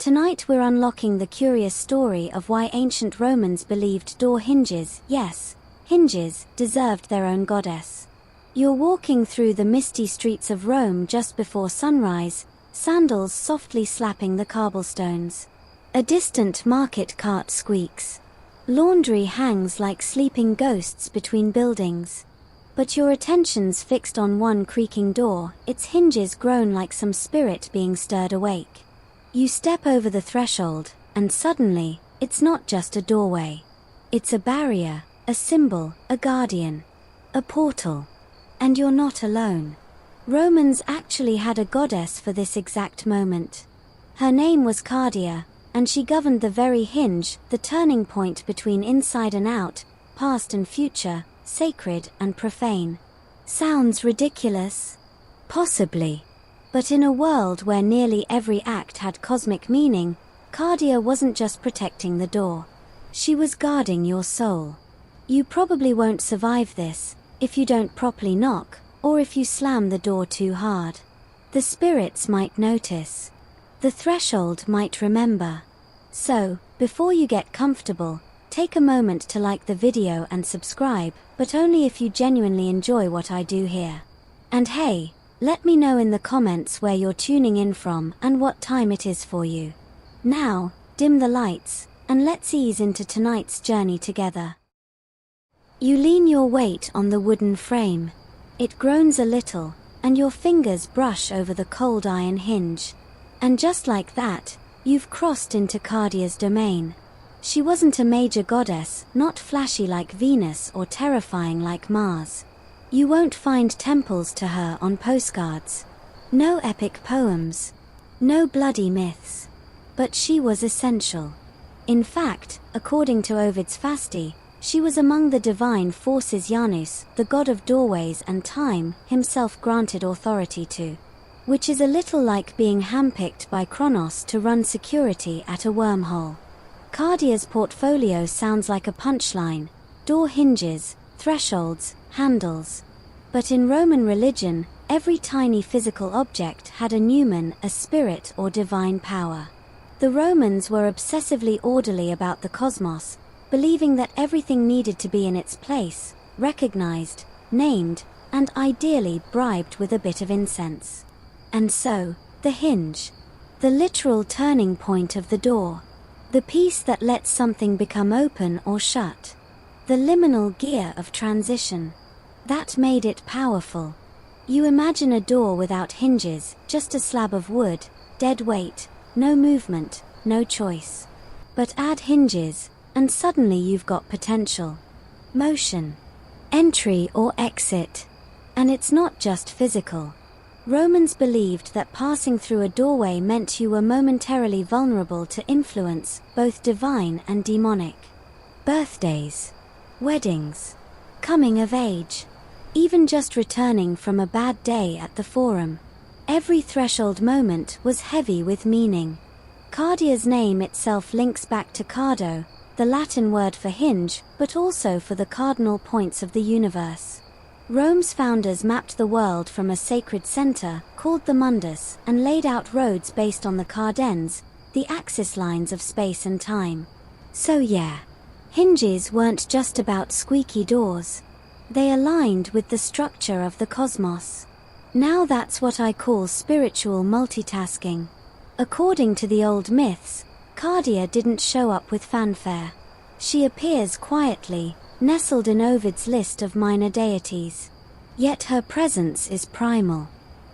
Tonight we're unlocking the curious story of why ancient Romans believed door hinges, yes, hinges, deserved their own goddess. You're walking through the misty streets of Rome just before sunrise, sandals softly slapping the cobblestones. A distant market cart squeaks. Laundry hangs like sleeping ghosts between buildings. But your attention's fixed on one creaking door, its hinges groan like some spirit being stirred awake. You step over the threshold, and suddenly, it's not just a doorway. It's a barrier, a symbol, a guardian, a portal. And you're not alone. Romans actually had a goddess for this exact moment. Her name was Cardea, and she governed the very hinge, the turning point between inside and out, past and future, sacred and profane. Sounds ridiculous? Possibly. But in a world where nearly every act had cosmic meaning, Cardea wasn't just protecting the door. She was guarding your soul. You probably won't survive this, if you don't properly knock, or if you slam the door too hard. The spirits might notice. The threshold might remember. So, before you get comfortable, take a moment to like the video and subscribe, but only if you genuinely enjoy what I do here. And hey, let me know in the comments where you're tuning in from and what time it is for you. Now, dim the lights, and let's ease into tonight's journey together. You lean your weight on the wooden frame. It groans a little, and your fingers brush over the cold iron hinge. And just like that, you've crossed into Cardea's domain. She wasn't a major goddess, not flashy like Venus or terrifying like Mars. You won't find temples to her on postcards. No epic poems. No bloody myths. But she was essential. In fact, according to Ovid's Fasti, she was among the divine forces Janus, the god of doorways and time, himself granted authority to. Which is a little like being handpicked by Kronos to run security at a wormhole. Cardea's portfolio sounds like a punchline: door hinges, thresholds, handles. But in Roman religion, every tiny physical object had a numen, a spirit or divine power. The Romans were obsessively orderly about the cosmos, believing that everything needed to be in its place, recognized, named, and ideally bribed with a bit of incense. And so, the hinge. The literal turning point of the door. The piece that lets something become open or shut. The liminal gear of transition. That made it powerful. You imagine a door without hinges, just a slab of wood, dead weight, no movement, no choice. But add hinges, and suddenly you've got potential. Motion. Entry or exit. And it's not just physical. Romans believed that passing through a doorway meant you were momentarily vulnerable to influence, both divine and demonic. Birthdays. Weddings. Coming of age. Even just returning from a bad day at the forum. Every threshold moment was heavy with meaning. Cardea's name itself links back to cardo, the Latin word for hinge, but also for the cardinal points of the universe. Rome's founders mapped the world from a sacred center, called the mundus, and laid out roads based on the cardens, the axis lines of space and time. So yeah, hinges weren't just about squeaky doors. They aligned with the structure of the cosmos. Now that's what I call spiritual multitasking. According to the old myths, Cardea didn't show up with fanfare. She appears quietly, nestled in Ovid's list of minor deities. Yet her presence is primal.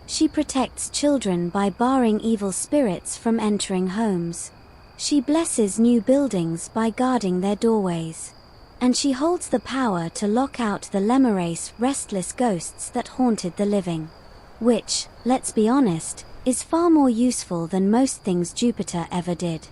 She protects children by barring evil spirits from entering homes. She blesses new buildings by guarding their doorways. And she holds the power to lock out the lemurace, restless ghosts that haunted the living. Which, let's be honest, is far more useful than most things Jupiter ever did.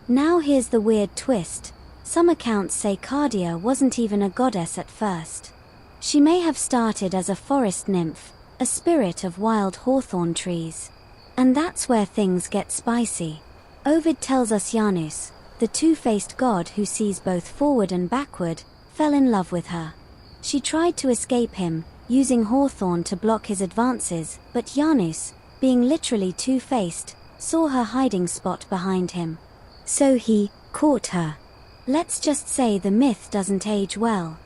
Now here's the weird twist. Some accounts say Cardea wasn't even a goddess at first. She may have started as a forest nymph, a spirit of wild hawthorn trees. And that's where things get spicy. Ovid tells us Janus, the two-faced god who sees both forward and backward, fell in love with her. She tried to escape him, using hawthorn to block his advances, but Janus, being literally two-faced, saw her hiding spot behind him. So he caught her. Let's just say the myth doesn't age well.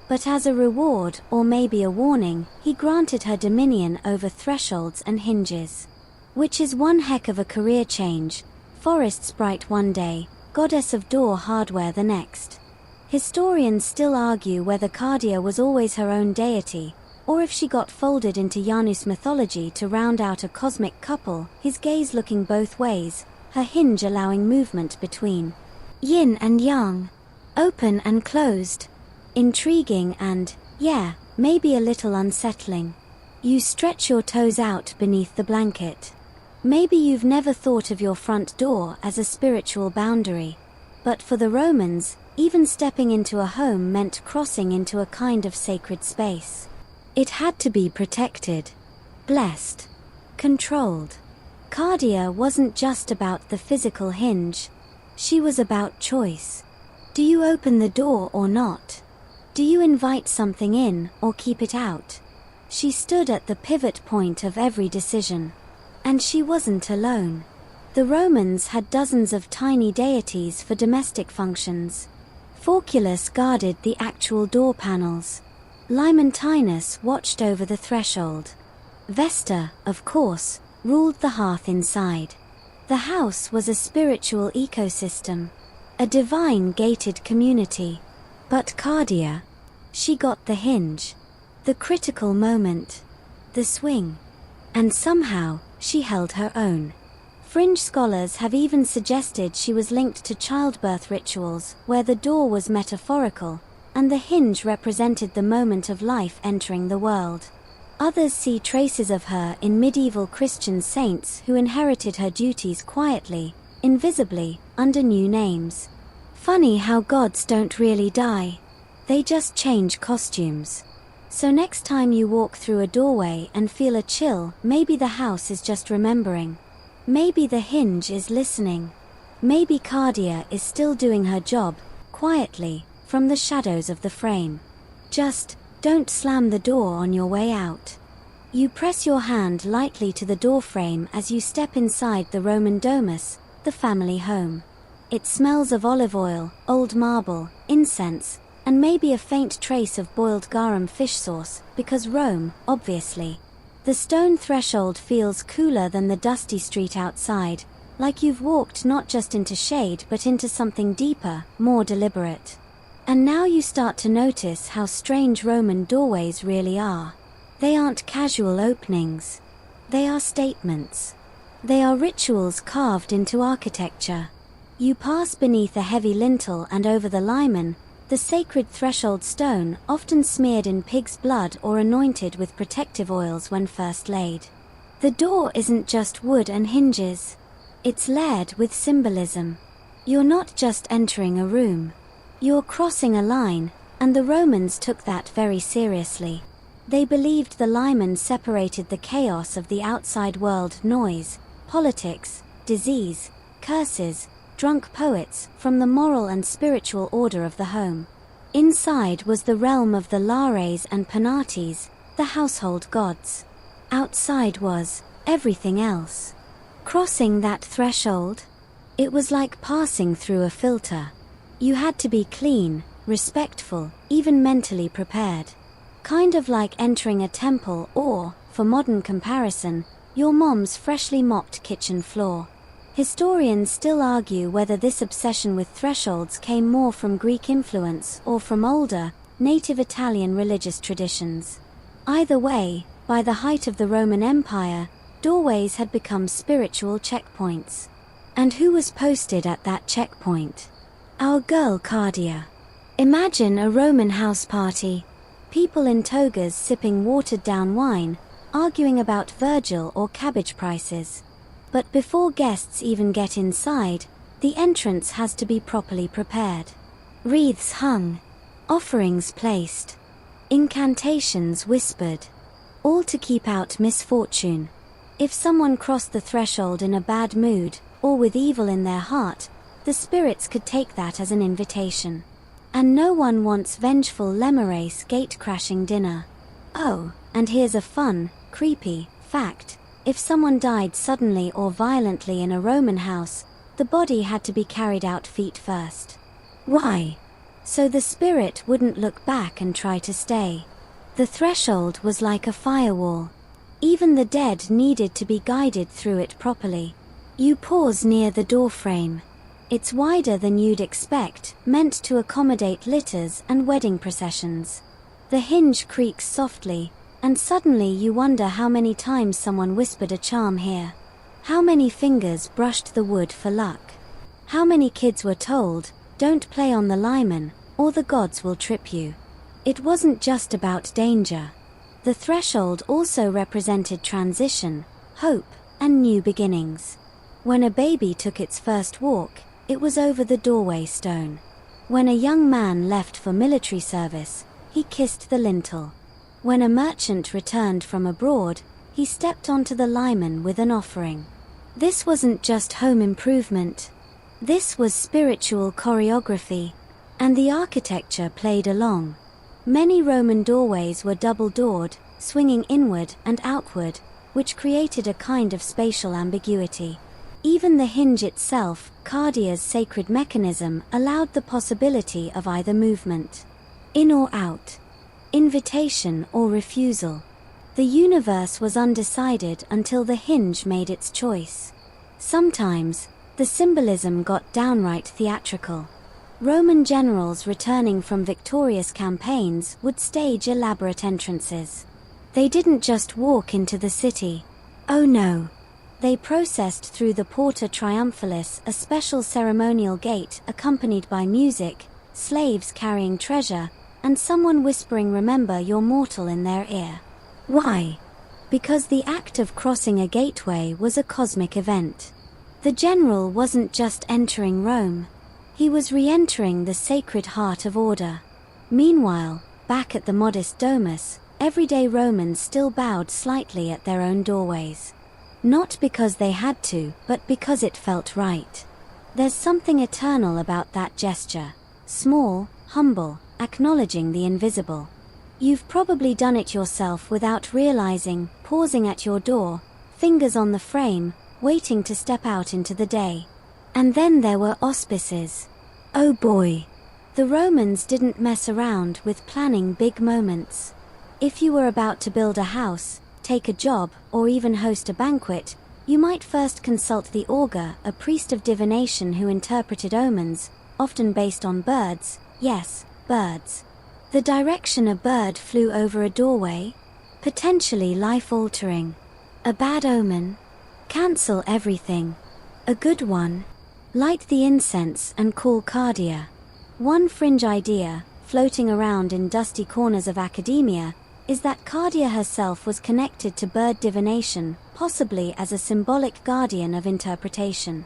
But as a reward, or maybe a warning, he granted her dominion over thresholds and hinges. Which is one heck of a career change. Forest sprite one day, goddess of door hardware the next. Historians still argue whether Cardea was always her own deity, or if she got folded into Janus mythology to round out a cosmic couple, his gaze looking both ways, her hinge allowing movement between yin and yang, open and closed. Intriguing and, yeah, maybe a little unsettling. You stretch your toes out beneath the blanket. Maybe you've never thought of your front door as a spiritual boundary. But for the Romans, even stepping into a home meant crossing into a kind of sacred space. It had to be protected, blessed, controlled. Cardea wasn't just about the physical hinge. She was about choice. Do you open the door or not? Do you invite something in or keep it out? She stood at the pivot point of every decision. And she wasn't alone. The Romans had dozens of tiny deities for domestic functions. Forculus guarded the actual door panels. Limontinus watched over the threshold. Vesta, of course, ruled the hearth inside. The house was a spiritual ecosystem, a divine gated community. But Cardea, she got the hinge, the critical moment, the swing. And somehow, she held her own. Fringe scholars have even suggested she was linked to childbirth rituals, where the door was metaphorical, and the hinge represented the moment of life entering the world. Others see traces of her in medieval Christian saints who inherited her duties quietly, invisibly, under new names. Funny how gods don't really die. They just change costumes. So next time you walk through a doorway and feel a chill, maybe the house is just remembering. Maybe the hinge is listening. Maybe Cardea is still doing her job, quietly, from the shadows of the frame. Just don't slam the door on your way out. You press your hand lightly to the doorframe as you step inside the Roman domus, the family home. It smells of olive oil, old marble, incense, and maybe a faint trace of boiled garum fish sauce, because Rome, obviously. The stone threshold feels cooler than the dusty street outside, like you've walked not just into shade but into something deeper, more deliberate. And now you start to notice how strange Roman doorways really are. They aren't casual openings. They are statements. They are rituals carved into architecture. You pass beneath a heavy lintel and over the limen, the sacred threshold stone, often smeared in pig's blood or anointed with protective oils when first laid. The door isn't just wood and hinges. It's layered with symbolism. You're not just entering a room. You're crossing a line, and the Romans took that very seriously. They believed the limen separated the chaos of the outside world, noise, politics, disease, curses, drunk poets, from the moral and spiritual order of the home. Inside was the realm of the Lares and Penates, the household gods. Outside was everything else. Crossing that threshold? It was like passing through a filter. You had to be clean, respectful, even mentally prepared. Kind of like entering a temple or, for modern comparison, your mom's freshly mopped kitchen floor. Historians still argue whether this obsession with thresholds came more from Greek influence or from older, native Italian religious traditions. Either way, by the height of the Roman Empire, doorways had become spiritual checkpoints. And who was posted at that checkpoint? Our girl Cardea. Imagine a Roman house party. People in togas sipping watered-down wine, arguing about Virgil or cabbage prices. But before guests even get inside, the entrance has to be properly prepared. Wreaths hung, offerings placed, incantations whispered, all to keep out misfortune. If someone crossed the threshold in a bad mood, or with evil in their heart, the spirits could take that as an invitation. And no one wants vengeful Lemures gate-crashing dinner. Oh, and here's a fun, creepy fact. If someone died suddenly or violently in a Roman house, the body had to be carried out feet first. Why? So the spirit wouldn't look back and try to stay. The threshold was like a firewall. Even the dead needed to be guided through it properly. You pause near the doorframe. It's wider than you'd expect, meant to accommodate litters and wedding processions. The hinge creaks softly, and suddenly you wonder how many times someone whispered a charm here. How many fingers brushed the wood for luck. How many kids were told, "Don't play on the limen, or the gods will trip you." It wasn't just about danger. The threshold also represented transition, hope, and new beginnings. When a baby took its first walk, it was over the doorway stone. When a young man left for military service, he kissed the lintel. When a merchant returned from abroad, he stepped onto the limen with an offering. This wasn't just home improvement. This was spiritual choreography, and the architecture played along. Many Roman doorways were double-doored, swinging inward and outward, which created a kind of spatial ambiguity. Even the hinge itself, Cardea's sacred mechanism, allowed the possibility of either movement. In or out. Invitation or refusal. The universe was undecided until the hinge made its choice. Sometimes, the symbolism got downright theatrical. Roman generals returning from victorious campaigns would stage elaborate entrances. They didn't just walk into the city. Oh no. They processed through the Porta Triumphalis, a special ceremonial gate accompanied by music, slaves carrying treasure, and someone whispering "Remember you're mortal" in their ear. Why? Because the act of crossing a gateway was a cosmic event. The general wasn't just entering Rome. He was re-entering the sacred heart of order. Meanwhile, back at the modest domus, everyday Romans still bowed slightly at their own doorways. Not because they had to, but because it felt right. There's something eternal about that gesture. Small, humble, acknowledging the invisible. You've probably done it yourself without realizing, pausing at your door, fingers on the frame, waiting to step out into the day. And then there were auspices. Oh boy! The Romans didn't mess around with planning big moments. If you were about to build a house, take a job, or even host a banquet, you might first consult the augur, a priest of divination who interpreted omens, often based on birds. Yes, birds. The direction a bird flew over a doorway? Potentially life-altering. A bad omen? Cancel everything. A good one? Light the incense and call Cardea. One fringe idea, floating around in dusty corners of academia, is that Cardea herself was connected to bird divination, possibly as a symbolic guardian of interpretation.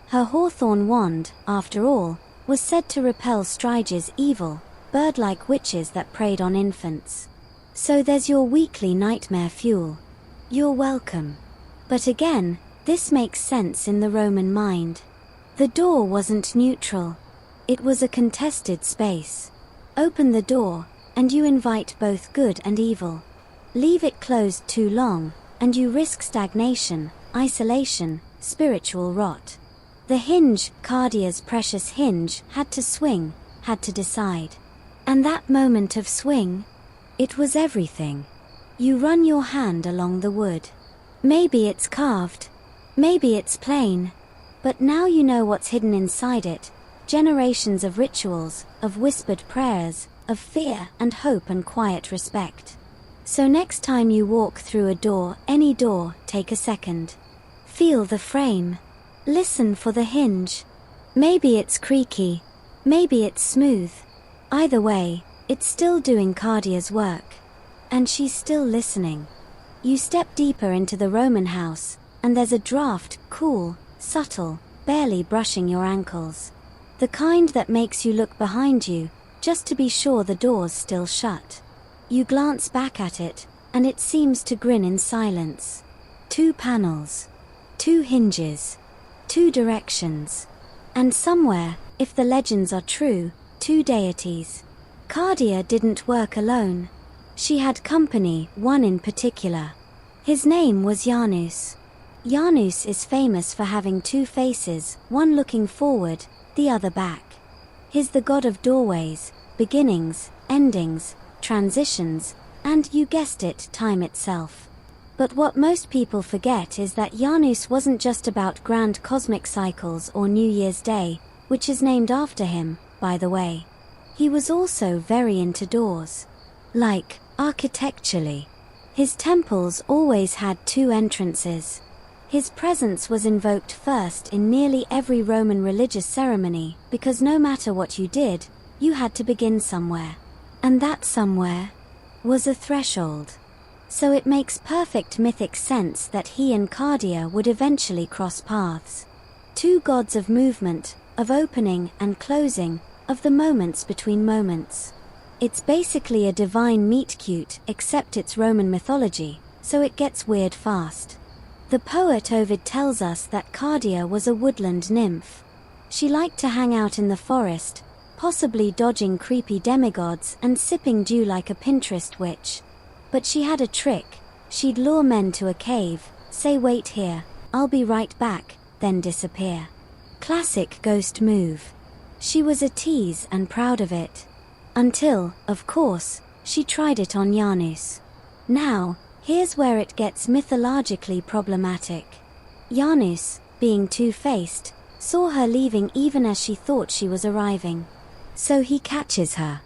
Her hawthorn wand, after all, was said to repel Strige's evil, bird-like witches that preyed on infants. So there's your weekly nightmare fuel. You're welcome. But again, this makes sense in the Roman mind. The door wasn't neutral. It was a contested space. Open the door, and you invite both good and evil. Leave it closed too long, and you risk stagnation, isolation, spiritual rot. The hinge, Cardea's precious hinge, had to swing, had to decide. And that moment of swing, it was everything. You run your hand along the wood. Maybe it's carved, maybe it's plain, but now you know what's hidden inside it. Generations of rituals, of whispered prayers, of fear and hope and quiet respect. So next time you walk through a door, any door, take a second. Feel the frame. Listen for the hinge. Maybe it's creaky, maybe it's smooth. Either way, it's still doing Cardea's work. And she's still listening. You step deeper into the Roman house, and there's a draft, cool, subtle, barely brushing your ankles. The kind that makes you look behind you, just to be sure the door's still shut. You glance back at it, and it seems to grin in silence. 2 panels. 2 hinges. 2 directions. And somewhere, if the legends are true, 2 deities. Cardea didn't work alone. She had company, one in particular. His name was Janus. Janus is famous for having two faces, one looking forward, the other back. He's the god of doorways, beginnings, endings, transitions, and, you guessed it, time itself. But what most people forget is that Janus wasn't just about grand cosmic cycles or New Year's Day, which is named after him, by the way. He was also very into doors. Like, architecturally. His temples always had two entrances. His presence was invoked first in nearly every Roman religious ceremony, because no matter what you did, you had to begin somewhere. And that somewhere was a threshold. So it makes perfect mythic sense that he and Cardea would eventually cross paths. Two gods of movement, of opening and closing, of the moments between moments. It's basically a divine meet-cute, except it's Roman mythology, so it gets weird fast. The poet Ovid tells us that Cardea was a woodland nymph. She liked to hang out in the forest, possibly dodging creepy demigods and sipping dew like a Pinterest witch. But she had a trick. She'd lure men to a cave, say wait here, I'll be right back, then disappear. Classic ghost move. She was a tease and proud of it. Until, of course, she tried it on Janus. Now, here's where it gets mythologically problematic. Janus, being two-faced, saw her leaving even as she thought she was arriving. So he catches her.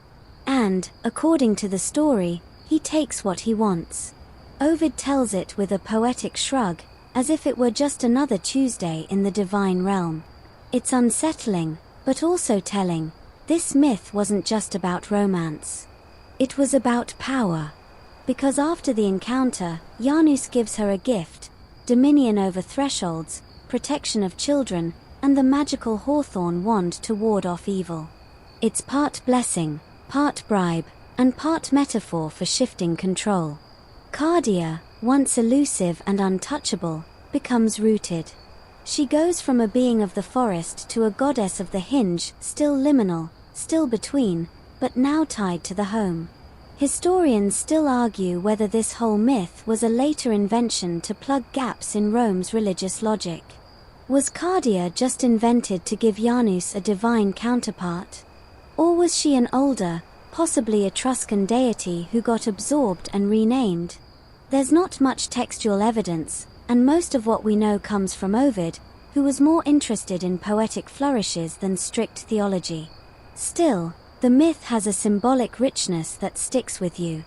And, according to the story, he takes what he wants. Ovid tells it with a poetic shrug, as if it were just another Tuesday in the divine realm. It's unsettling, but also telling. This myth wasn't just about romance. It was about power. Because after the encounter, Janus gives her a gift, dominion over thresholds, protection of children, and the magical hawthorn wand to ward off evil. It's part blessing, part bribe, and part metaphor for shifting control. Cardea, once elusive and untouchable, becomes rooted. She goes from a being of the forest to a goddess of the hinge, still liminal, still between, but now tied to the home. Historians still argue whether this whole myth was a later invention to plug gaps in Rome's religious logic. Was Cardea just invented to give Janus a divine counterpart? Or was she an older, possibly Etruscan deity who got absorbed and renamed? There's not much textual evidence, and most of what we know comes from Ovid, who was more interested in poetic flourishes than strict theology. Still, the myth has a symbolic richness that sticks with you.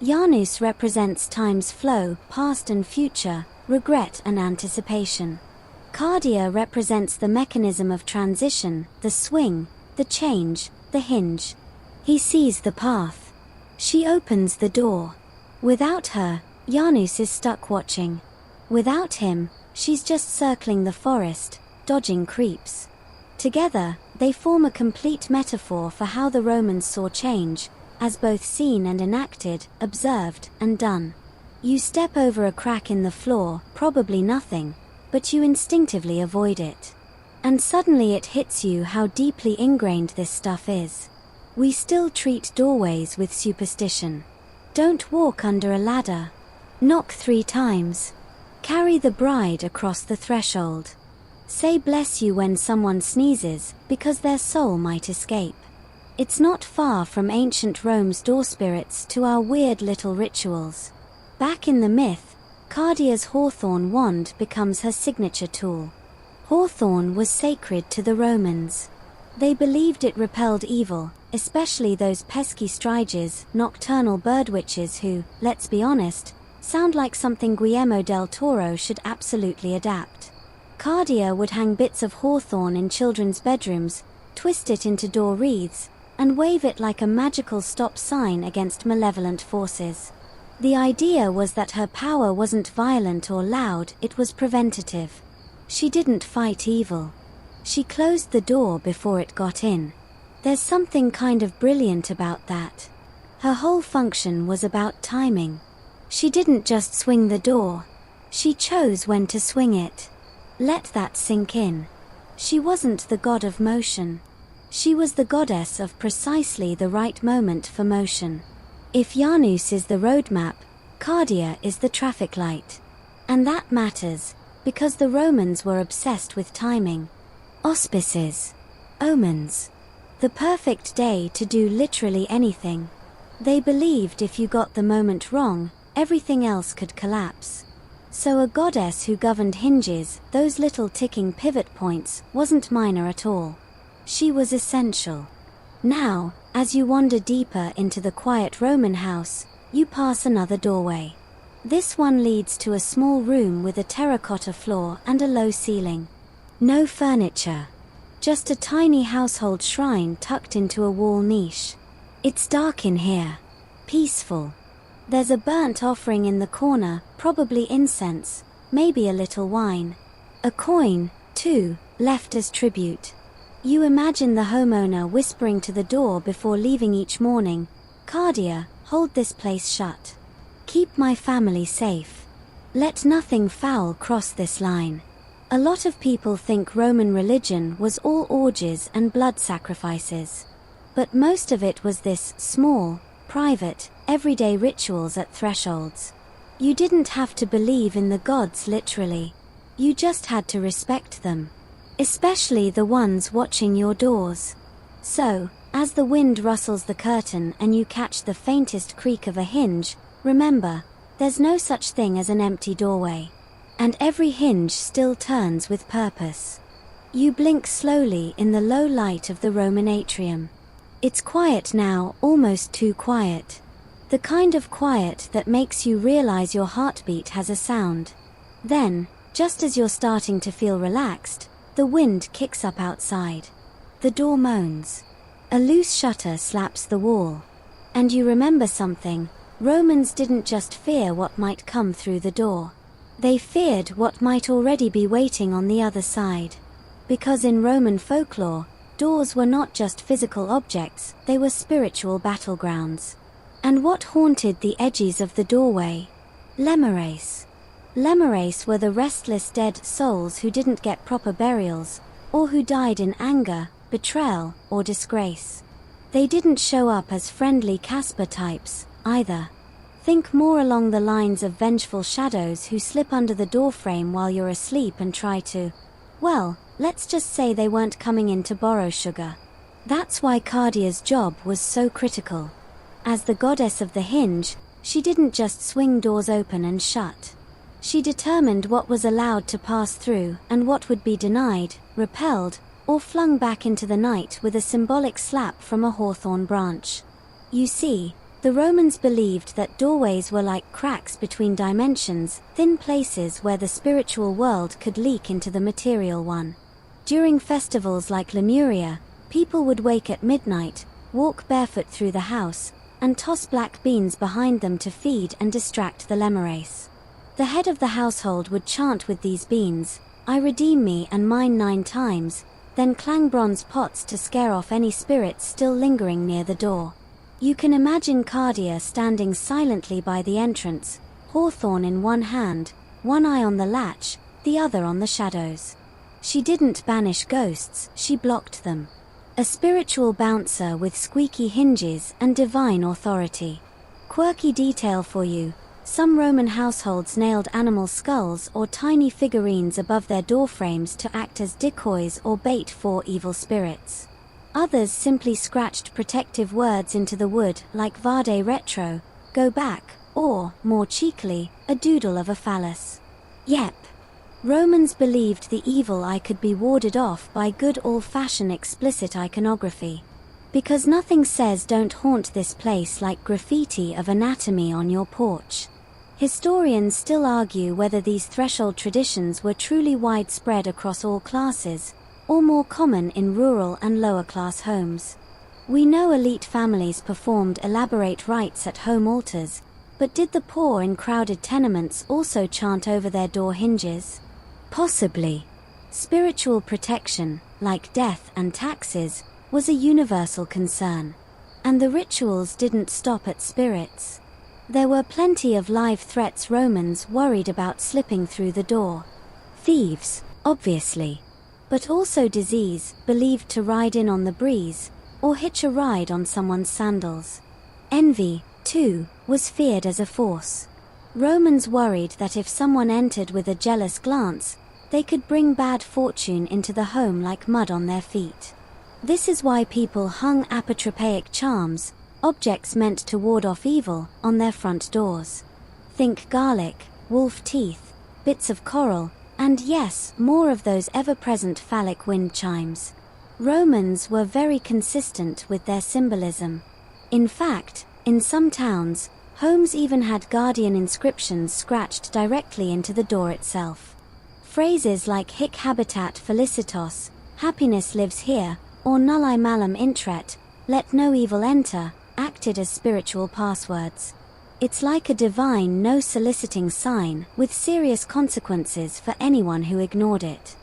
Janus represents time's flow, past and future, regret and anticipation. Cardea represents the mechanism of transition, the swing, the change, the hinge. He sees the path. She opens the door. Without her, Janus is stuck watching. Without him, she's just circling the forest, dodging creeps. Together, they form a complete metaphor for how the Romans saw change, as both seen and enacted, observed and done. You step over a crack in the floor, probably nothing, but you instinctively avoid it. And suddenly it hits you how deeply ingrained this stuff is. We still treat doorways with superstition. Don't walk under a ladder. Knock 3 times. Carry the bride across the threshold. Say bless you when someone sneezes, because their soul might escape. It's not far from ancient Rome's door spirits to our weird little rituals. Back in the myth, Cardea's hawthorn wand becomes her signature tool. Hawthorn was sacred to the Romans. They believed it repelled evil, especially those pesky striges, nocturnal bird witches who, let's be honest, sound like something Guillermo del Toro should absolutely adapt. Cardea would hang bits of hawthorn in children's bedrooms, twist it into door wreaths, and wave it like a magical stop sign against malevolent forces. The idea was that her power wasn't violent or loud, it was preventative. She didn't fight evil. She closed the door before it got in. There's something kind of brilliant about that. Her whole function was about timing. She didn't just swing the door. She chose when to swing it. Let that sink in. She wasn't the god of motion. She was the goddess of precisely the right moment for motion. If Janus is the roadmap, Cardea is the traffic light. And that matters, because the Romans were obsessed with timing. Auspices. Omens. The perfect day to do literally anything. They believed if you got the moment wrong, everything else could collapse. So a goddess who governed hinges, those little ticking pivot points, wasn't minor at all. She was essential. Now, as you wander deeper into the quiet Roman house, you pass another doorway. This one leads to a small room with a terracotta floor and a low ceiling. No furniture. Just a tiny household shrine tucked into a wall niche. It's dark in here. Peaceful. There's a burnt offering in the corner, probably incense, maybe a little wine. A coin, too, left as tribute. You imagine the homeowner whispering to the door before leaving each morning, "Cardea, hold this place shut. Keep my family safe. Let nothing foul cross this line." A lot of people think Roman religion was all orgies and blood sacrifices. But most of it was this small, private, everyday rituals at thresholds. You didn't have to believe in the gods literally. You just had to respect them. Especially the ones watching your doors. So, as the wind rustles the curtain and you catch the faintest creak of a hinge, remember, there's no such thing as an empty doorway. And every hinge still turns with purpose. You blink slowly in the low light of the Roman atrium. It's quiet now, almost too quiet. The kind of quiet that makes you realize your heartbeat has a sound. Then, just as you're starting to feel relaxed, the wind kicks up outside. The door moans. A loose shutter slaps the wall. And you remember something. Romans didn't just fear what might come through the door. They feared what might already be waiting on the other side. Because in Roman folklore, doors were not just physical objects, they were spiritual battlegrounds. And what haunted the edges of the doorway? Lemures. Lemures were the restless dead souls who didn't get proper burials, or who died in anger, betrayal, or disgrace. They didn't show up as friendly Casper types, either. Think more along the lines of vengeful shadows who slip under the doorframe while you're asleep and try to, well, let's just say they weren't coming in to borrow sugar. That's why Cardea's job was so critical. As the goddess of the hinge, she didn't just swing doors open and shut. She determined what was allowed to pass through and what would be denied, repelled, or flung back into the night with a symbolic slap from a hawthorn branch. You see, the Romans believed that doorways were like cracks between dimensions, thin places where the spiritual world could leak into the material one. During festivals like Lemuria, people would wake at midnight, walk barefoot through the house, and toss black beans behind them to feed and distract the lemures. The head of the household would chant with these beans, "I redeem me and mine 9 times, then clang bronze pots to scare off any spirits still lingering near the door. You can imagine Cardea standing silently by the entrance, hawthorn in one hand, one eye on the latch, the other on the shadows. She didn't banish ghosts, she blocked them. A spiritual bouncer with squeaky hinges and divine authority. Quirky detail for you. Some Roman households nailed animal skulls or tiny figurines above their doorframes to act as decoys or bait for evil spirits. Others simply scratched protective words into the wood like Vade Retro, go back, or, more cheekily, a doodle of a phallus. Yep. Romans believed the evil eye could be warded off by good old-fashioned explicit iconography. Because nothing says don't haunt this place like graffiti of anatomy on your porch. Historians still argue whether these threshold traditions were truly widespread across all classes, or more common in rural and lower-class homes. We know elite families performed elaborate rites at home altars, but did the poor in crowded tenements also chant over their door hinges? Possibly. Spiritual protection, like death and taxes, was a universal concern. And the rituals didn't stop at spirits. There were plenty of live threats Romans worried about slipping through the door. Thieves, obviously. But also disease, believed to ride in on the breeze, or hitch a ride on someone's sandals. Envy, too, was feared as a force. Romans worried that if someone entered with a jealous glance, they could bring bad fortune into the home like mud on their feet. This is why people hung apotropaic charms, objects meant to ward off evil, on their front doors. Think garlic, wolf teeth, bits of coral, and yes, more of those ever-present phallic wind chimes. Romans were very consistent with their symbolism. In fact, in some towns, homes even had guardian inscriptions scratched directly into the door itself. Phrases like hic habitat felicitas, happiness lives here, or nulli malum intret, let no evil enter, acted as spiritual passwords. It's like a divine no-soliciting sign, with serious consequences for anyone who ignored it.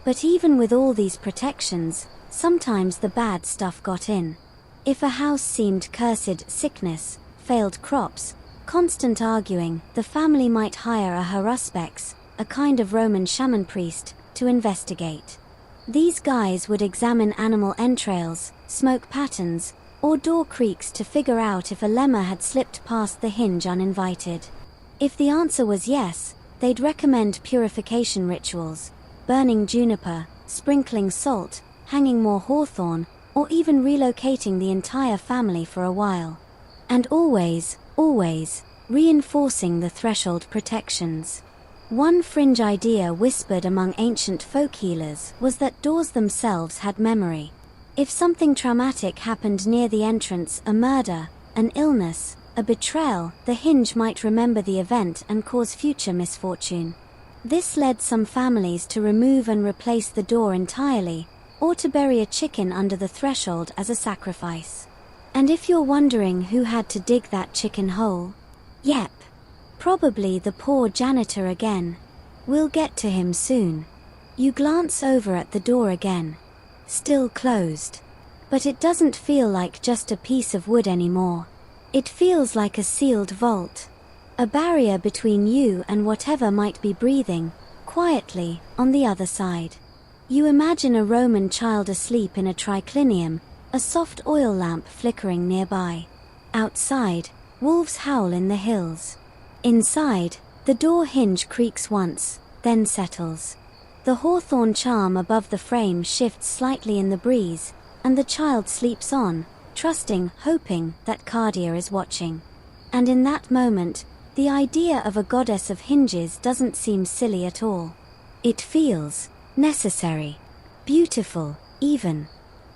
But even with all these protections, sometimes the bad stuff got in. If a house seemed cursed, sickness, failed crops, constant arguing, the family might hire a haruspex, a kind of Roman shaman priest, to investigate. These guys would examine animal entrails, smoke patterns, or door creaks to figure out if a lemur had slipped past the hinge uninvited. If the answer was yes, they'd recommend purification rituals, burning juniper, sprinkling salt, hanging more hawthorn, or even relocating the entire family for a while. And always, reinforcing the threshold protections. One fringe idea whispered among ancient folk healers was that doors themselves had memory. If something traumatic happened near the entrance, a murder, an illness, a betrayal, the hinge might remember the event and cause future misfortune. This led some families to remove and replace the door entirely, or to bury a chicken under the threshold as a sacrifice. And if you're wondering who had to dig that chicken hole, yep, probably the poor janitor again. We'll get to him soon. You glance over at the door again. Still closed. But it doesn't feel like just a piece of wood anymore. It feels like a sealed vault. A barrier between you and whatever might be breathing, quietly, on the other side. You imagine a Roman child asleep in a triclinium, a soft oil lamp flickering nearby. Outside, wolves howl in the hills. Inside, the door hinge creaks once, then settles. The hawthorn charm above the frame shifts slightly in the breeze, and the child sleeps on, trusting, hoping that Cardea is watching. And in that moment, the idea of a goddess of hinges doesn't seem silly at all. It feels necessary, beautiful, even.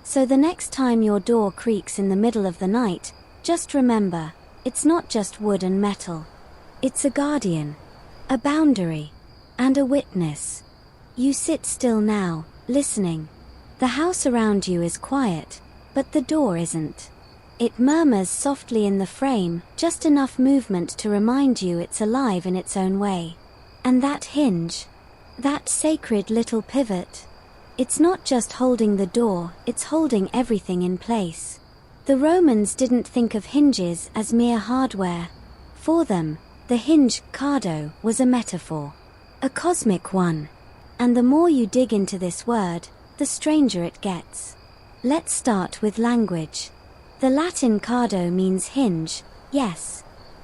So the next time your door creaks in the middle of the night, just remember, it's not just wood and metal. It's a guardian, a boundary, and a witness. You sit still now, listening. The house around you is quiet, but the door isn't. It murmurs softly in the frame, just enough movement to remind you it's alive in its own way. And that hinge, that sacred little pivot, it's not just holding the door, it's holding everything in place. The Romans didn't think of hinges as mere hardware. For them, the hinge, cardo, was a metaphor. A cosmic one. And the more you dig into this word, the stranger it gets. Let's start with language. The Latin cardo means hinge, yes.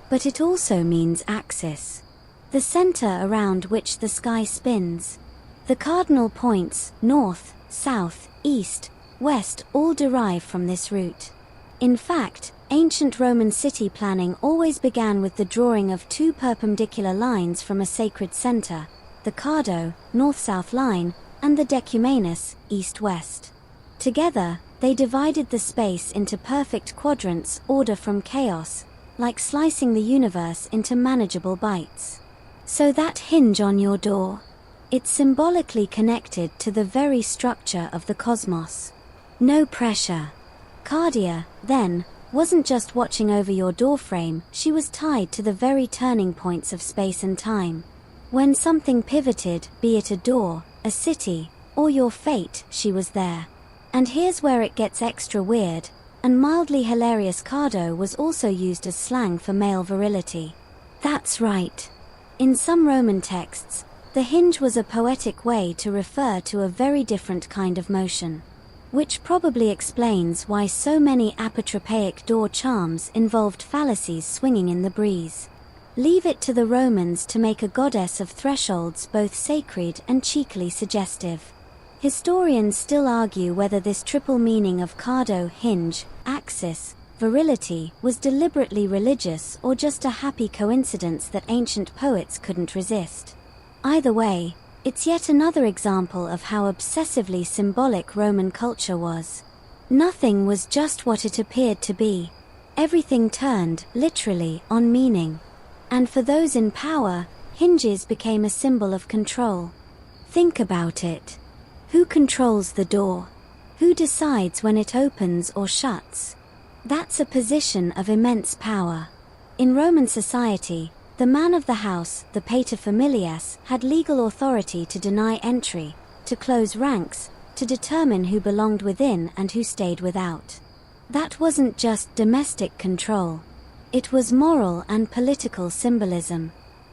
But it also means axis. The center around which the sky spins. The cardinal points, north, south, east, west, all derive from this root. In fact, ancient Roman city planning always began with the drawing of two perpendicular lines from a sacred center, the cardo, north-south line, and the decumanus, east-west. Together, they divided the space into perfect quadrants, order from chaos, like slicing the universe into manageable bites. So that hinge on your door, it's symbolically connected to the very structure of the cosmos. No pressure. Cardea, then, wasn't just watching over your doorframe, she was tied to the very turning points of space and time. When something pivoted, be it a door, a city, or your fate, she was there. And here's where it gets extra weird, and mildly hilarious. Cardo was also used as slang for male virility. That's right. In some Roman texts, the hinge was a poetic way to refer to a very different kind of motion. Which probably explains why so many apotropaic door charms involved fallacies swinging in the breeze. Leave it to the Romans to make a goddess of thresholds both sacred and cheekily suggestive. Historians still argue whether this triple meaning of cardo, hinge, axis, virility, was deliberately religious or just a happy coincidence that ancient poets couldn't resist. Either way, it's yet another example of how obsessively symbolic Roman culture was. Nothing was just what it appeared to be. Everything turned, literally, on meaning. And for those in power, hinges became a symbol of control. Think about it. Who controls the door? Who decides when it opens or shuts? That's a position of immense power. In Roman society, the man of the house, the paterfamilias, had legal authority to deny entry, to close ranks, to determine who belonged within and who stayed without. That wasn't just domestic control. It was moral and political symbolism.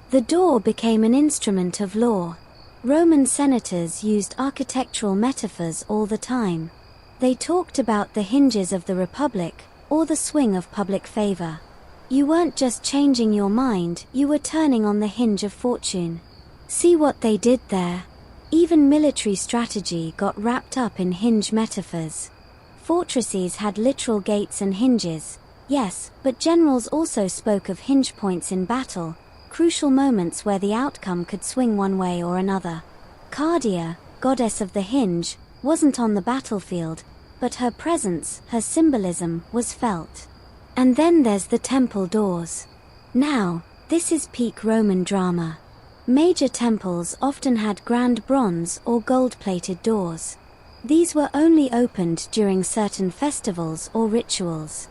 The door became an instrument of law. Roman senators used architectural metaphors all the time. They talked about the hinges of the republic, or the swing of public favor. You weren't just changing your mind, you were turning on the hinge of fortune. See what they did there? Even military strategy got wrapped up in hinge metaphors. Fortresses had literal gates and hinges, yes, but generals also spoke of hinge points in battle, crucial moments where the outcome could swing one way or another. Cardea, goddess of the hinge, wasn't on the battlefield, but her presence, her symbolism, was felt. And then there's the temple doors. Now, this is peak Roman drama. Major temples often had grand bronze or gold-plated doors. These were only opened during certain festivals or rituals.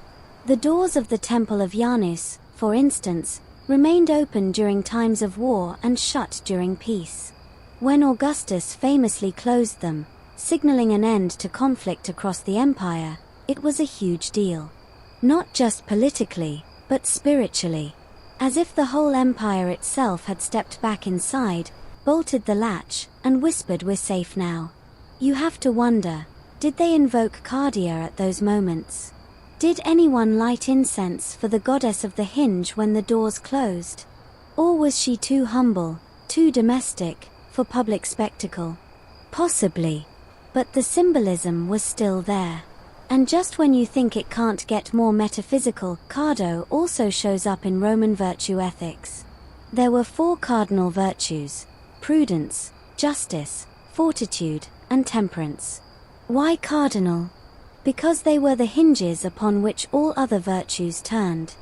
The doors of the Temple of Janus, for instance, remained open during times of war and shut during peace. When Augustus famously closed them, signaling an end to conflict across the empire, it was a huge deal. Not just politically, but spiritually. As if the whole empire itself had stepped back inside, bolted the latch, and whispered, "We're safe now." You have to wonder, did they invoke Cardea at those moments? Did anyone light incense for the goddess of the hinge when the doors closed? Or was she too humble, too domestic, for public spectacle? Possibly. But the symbolism was still there. And just when you think it can't get more metaphysical, cardo also shows up in Roman virtue ethics. There were 4 cardinal virtues: prudence, justice, fortitude, and temperance. Why cardinal? Because they were the hinges upon which all other virtues turned.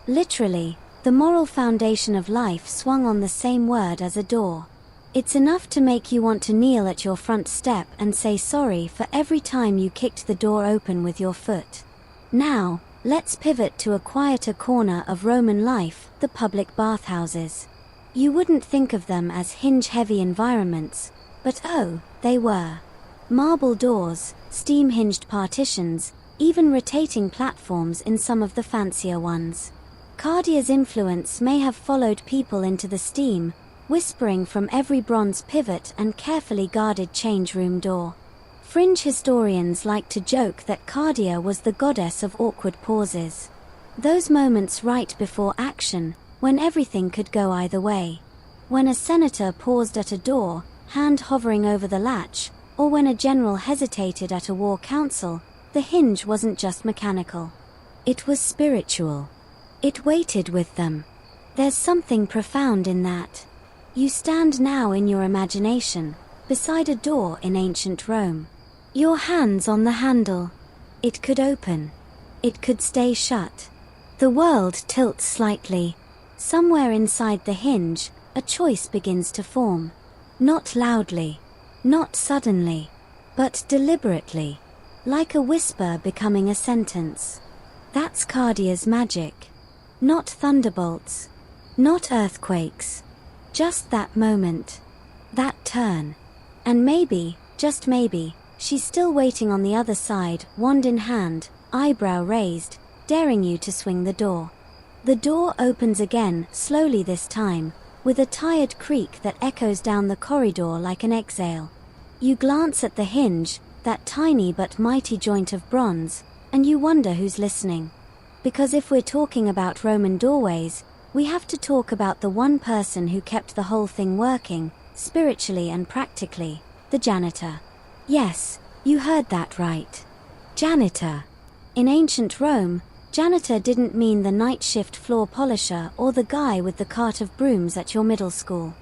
Literally, the moral foundation of life swung on the same word as a door. It's enough to make you want to kneel at your front step and say sorry for every time you kicked the door open with your foot. Now, let's pivot to a quieter corner of Roman life, the public bathhouses. You wouldn't think of them as hinge-heavy environments, but oh, they were. Marble doors, steam-hinged partitions, even rotating platforms in some of the fancier ones. Cardea's influence may have followed people into the steam, whispering from every bronze pivot and carefully guarded change room door. Fringe historians like to joke that Cardea was the goddess of awkward pauses. Those moments right before action, when everything could go either way. When a senator paused at a door, hand hovering over the latch, or when a general hesitated at a war council, the hinge wasn't just mechanical. It was spiritual. It waited with them. There's something profound in that. You stand now in your imagination, beside a door in ancient Rome. Your hands on the handle. It could open. It could stay shut. The world tilts slightly. Somewhere inside the hinge, a choice begins to form. Not loudly. Not suddenly. But deliberately. Like a whisper becoming a sentence. That's Cardea's magic. Not thunderbolts. Not earthquakes. Just that moment. That turn. And maybe, just maybe, she's still waiting on the other side, wand in hand, eyebrow raised, daring you to swing the door. The door opens again, slowly this time, with a tired creak that echoes down the corridor like an exhale. You glance at the hinge, that tiny but mighty joint of bronze, and you wonder who's listening. Because if we're talking about Roman doorways, we have to talk about the one person who kept the whole thing working, spiritually and practically, the janitor. Yes, you heard that right. Janitor. In ancient Rome, janitor didn't mean the night shift floor polisher or the guy with the cart of brooms at your middle school.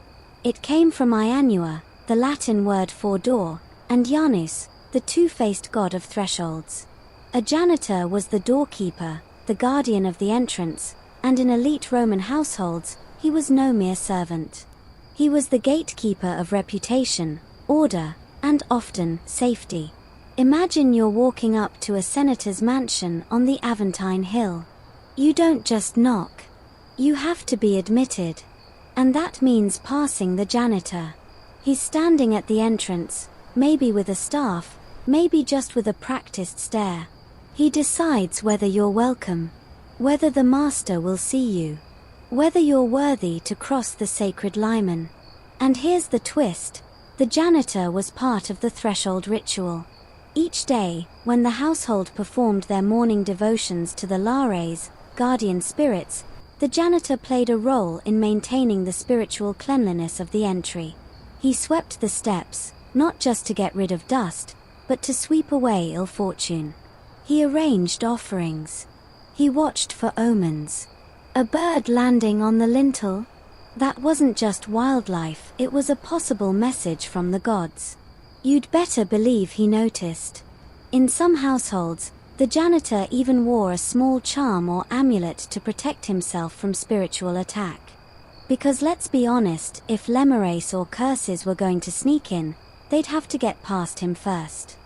It came from Ianua, the Latin word for door, and Janus, the two-faced god of thresholds. A janitor was the doorkeeper, the guardian of the entrance, and in elite Roman households, he was no mere servant. He was the gatekeeper of reputation, order, and often, safety. Imagine you're walking up to a senator's mansion on the Aventine Hill. You don't just knock. You have to be admitted. And that means passing the janitor. He's standing at the entrance, maybe with a staff, maybe just with a practiced stare. He decides whether you're welcome, whether the master will see you, whether you're worthy to cross the sacred limen. And here's the twist, the janitor was part of the threshold ritual. Each day, when the household performed their morning devotions to the lares, guardian spirits, the janitor played a role in maintaining the spiritual cleanliness of the entry. He swept the steps, not just to get rid of dust, but to sweep away ill fortune. He arranged offerings. He watched for omens. A bird landing on the lintel? That wasn't just wildlife, it was a possible message from the gods. You'd better believe he noticed. In some households, the janitor even wore a small charm or amulet to protect himself from spiritual attack. Because let's be honest, if lemures or curses were going to sneak in, they'd have to get past him first.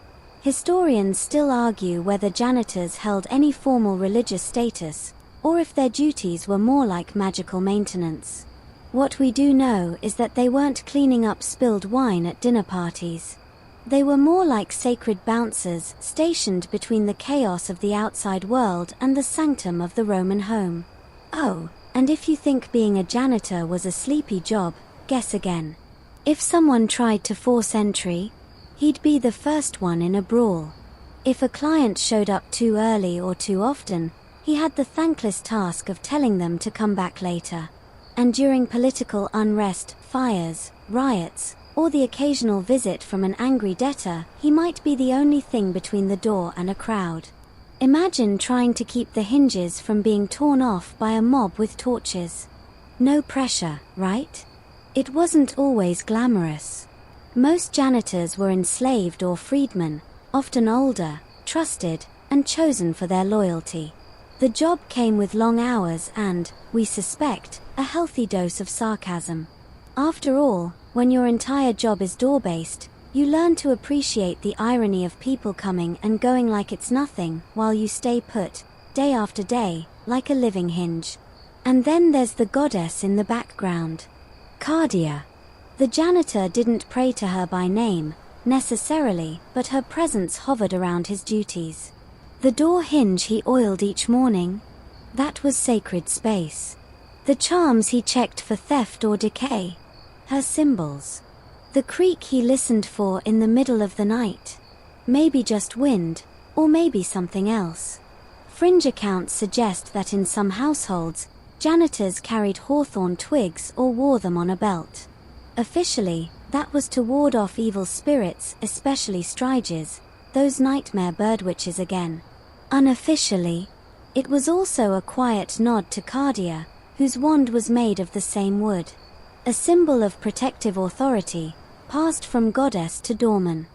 Historians still argue whether janitors held any formal religious status, or if their duties were more like magical maintenance. What we do know is that they weren't cleaning up spilled wine at dinner parties. They were more like sacred bouncers stationed between the chaos of the outside world and the sanctum of the Roman home. Oh, and if you think being a janitor was a sleepy job, guess again. If someone tried to force entry, he'd be the first one in a brawl. If a client showed up too early or too often, he had the thankless task of telling them to come back later. And during political unrest, fires, riots, or the occasional visit from an angry debtor, he might be the only thing between the door and a crowd. Imagine trying to keep the hinges from being torn off by a mob with torches. No pressure, right? It wasn't always glamorous. Most janitors were enslaved or freedmen, often older, trusted, and chosen for their loyalty. The job came with long hours and, we suspect, a healthy dose of sarcasm. After all, when your entire job is door-based, you learn to appreciate the irony of people coming and going like it's nothing, while you stay put, day after day, like a living hinge. And then there's the goddess in the background. Cardea. The janitor didn't pray to her by name, necessarily, but her presence hovered around his duties. The door hinge he oiled each morning, that was sacred space. The charms he checked for theft or decay, her symbols. The creak he listened for in the middle of the night, maybe just wind, or maybe something else. Fringe accounts suggest that in some households, janitors carried hawthorn twigs or wore them on a belt. Officially, that was to ward off evil spirits, especially striges, those nightmare bird witches again. Unofficially, it was also a quiet nod to Cardea, whose wand was made of the same wood. A symbol of protective authority, passed from goddess to doorman.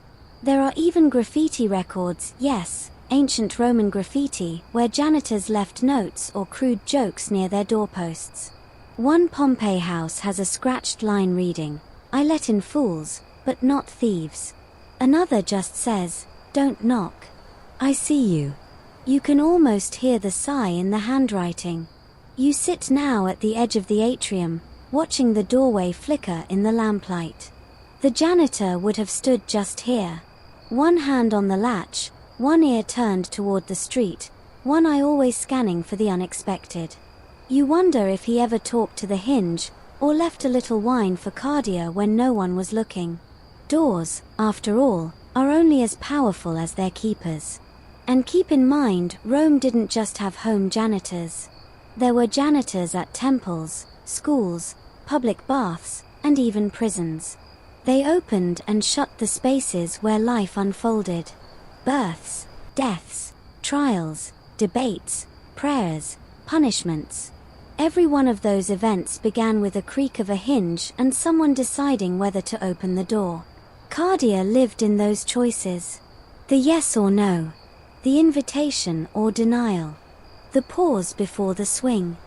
There are even graffiti records, yes, ancient Roman graffiti, where janitors left notes or crude jokes near their doorposts. One Pompeii house has a scratched line reading, "I let in fools, but not thieves." Another just says, "Don't knock. I see you." You can almost hear the sigh in the handwriting. You sit now at the edge of the atrium, watching the doorway flicker in the lamplight. The janitor would have stood just here. One hand on the latch, one ear turned toward the street, one eye always scanning for the unexpected. You wonder if he ever talked to the hinge, or left a little wine for Cardea when no one was looking. Doors, after all, are only as powerful as their keepers. And keep in mind, Rome didn't just have home janitors. There were janitors at temples, schools, public baths, and even prisons. They opened and shut the spaces where life unfolded. Births, deaths, trials, debates, prayers, punishments. Every one of those events began with a creak of a hinge and someone deciding whether to open the door. Cardea lived in those choices. The yes or no. The invitation or denial. The pause before the swing.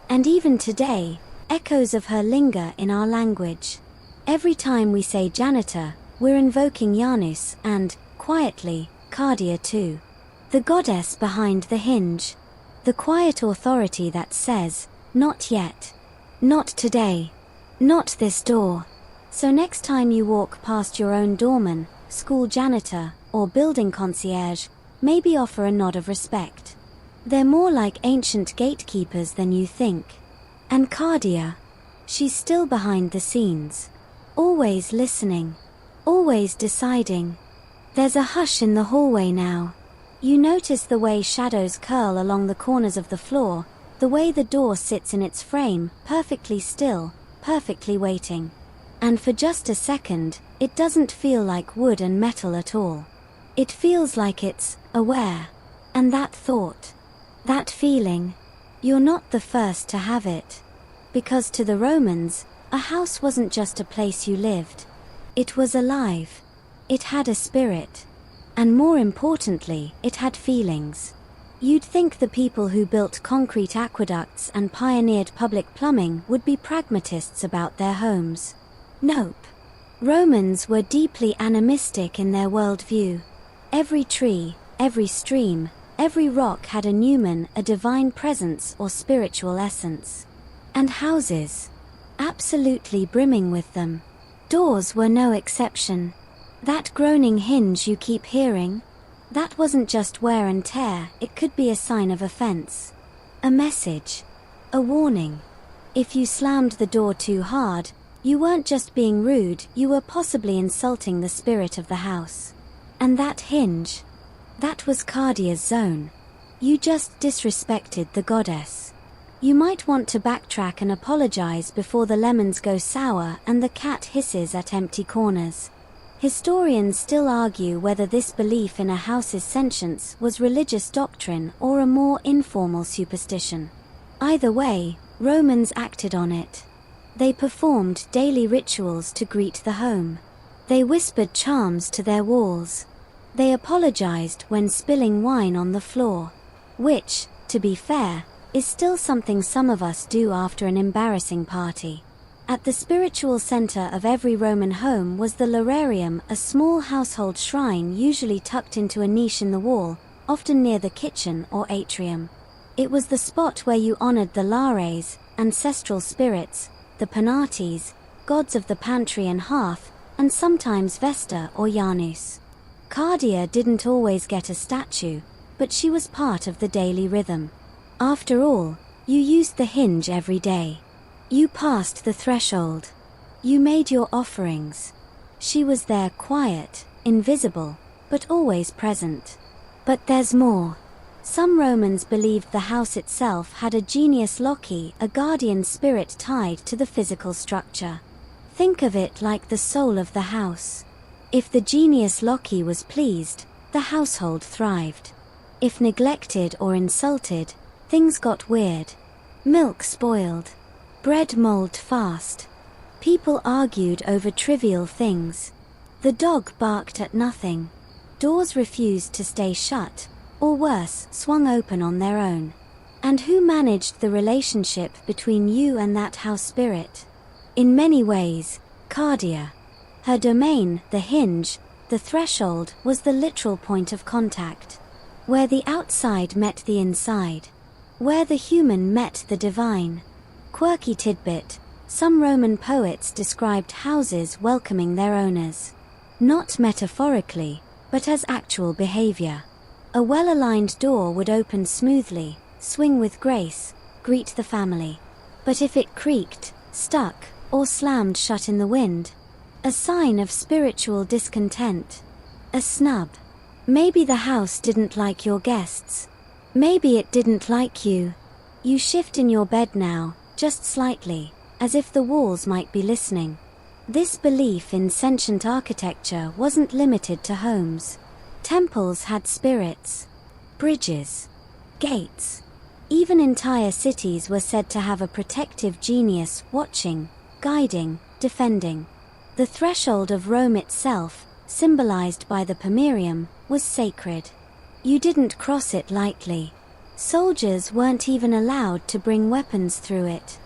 And even today, echoes of her linger in our language. Every time we say janitor, we're invoking Janus and, quietly, Cardea too. The goddess behind the hinge. The quiet authority that says, not yet. Not today. Not this door. So next time you walk past your own doorman, school janitor, or building concierge, maybe offer a nod of respect. They're more like ancient gatekeepers than you think. And Cardea, she's still behind the scenes. Always listening. Always deciding. There's a hush in the hallway now. You notice the way shadows curl along the corners of the floor, the way the door sits in its frame, perfectly still, perfectly waiting. And for just a second, it doesn't feel like wood and metal at all. It feels like it's aware. And that thought, that feeling, you're not the first to have it. Because to the Romans, a house wasn't just a place you lived. It was alive. It had a spirit. And more importantly, it had feelings. You'd think the people who built concrete aqueducts and pioneered public plumbing would be pragmatists about their homes. Nope. Romans were deeply animistic in their worldview. Every tree, every stream, every rock had a numen, a divine presence or spiritual essence. And houses. Absolutely brimming with them. Doors were no exception. That groaning hinge you keep hearing, that wasn't just wear and tear, it could be a sign of offense. A message. A warning. If you slammed the door too hard, you weren't just being rude, you were possibly insulting the spirit of the house. And that hinge, that was Cardea's zone. You just disrespected the goddess. You might want to backtrack and apologize before the lemons go sour and the cat hisses at empty corners. Historians still argue whether this belief in a house's sentience was religious doctrine or a more informal superstition. Either way, Romans acted on it. They performed daily rituals to greet the home. They whispered charms to their walls. They apologized when spilling wine on the floor. Which, to be fair, is still something some of us do after an embarrassing party. At the spiritual center of every Roman home was the Lararium, a small household shrine usually tucked into a niche in the wall, often near the kitchen or atrium. It was the spot where you honored the Lares, ancestral spirits, the Penates, gods of the pantry and hearth, and sometimes Vesta or Janus. Cardea didn't always get a statue, but she was part of the daily rhythm. After all, you used the hinge every day. You passed the threshold. You made your offerings. She was there quiet, invisible, but always present. But there's more. Some Romans believed the house itself had a genius loci, a guardian spirit tied to the physical structure. Think of it like the soul of the house. If the genius loci was pleased, the household thrived. If neglected or insulted, things got weird. Milk spoiled. Bread molded fast. People argued over trivial things. The dog barked at nothing. Doors refused to stay shut, or worse, swung open on their own. And who managed the relationship between you and that house spirit? In many ways, Cardea. Her domain, the hinge, the threshold, was the literal point of contact. Where the outside met the inside. Where the human met the divine. Quirky tidbit, some Roman poets described houses welcoming their owners. Not metaphorically, but as actual behavior. A well-aligned door would open smoothly, swing with grace, greet the family. But if it creaked, stuck, or slammed shut in the wind, a sign of spiritual discontent. A snub. Maybe the house didn't like your guests. Maybe it didn't like you. You shift in your bed now, just slightly, as if the walls might be listening. This belief in sentient architecture wasn't limited to homes. Temples had spirits, bridges, gates. Even entire cities were said to have a protective genius watching, guiding, defending. The threshold of Rome itself, symbolized by the pomerium, was sacred. You didn't cross it lightly. Soldiers weren't even allowed to bring weapons through it.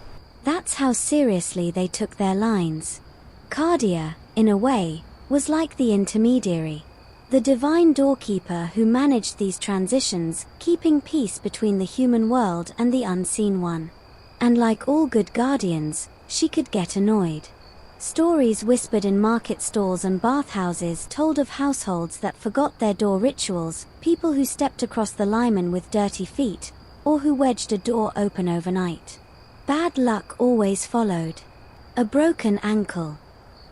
That's how seriously they took their lines. Cardea, in a way, was like the intermediary, the divine doorkeeper who managed these transitions, keeping peace between the human world and the unseen one. And like all good guardians, she could get annoyed. Stories whispered in market stalls and bathhouses told of households that forgot their door rituals, people who stepped across the liman with dirty feet, or who wedged a door open overnight. Bad luck always followed. A broken ankle,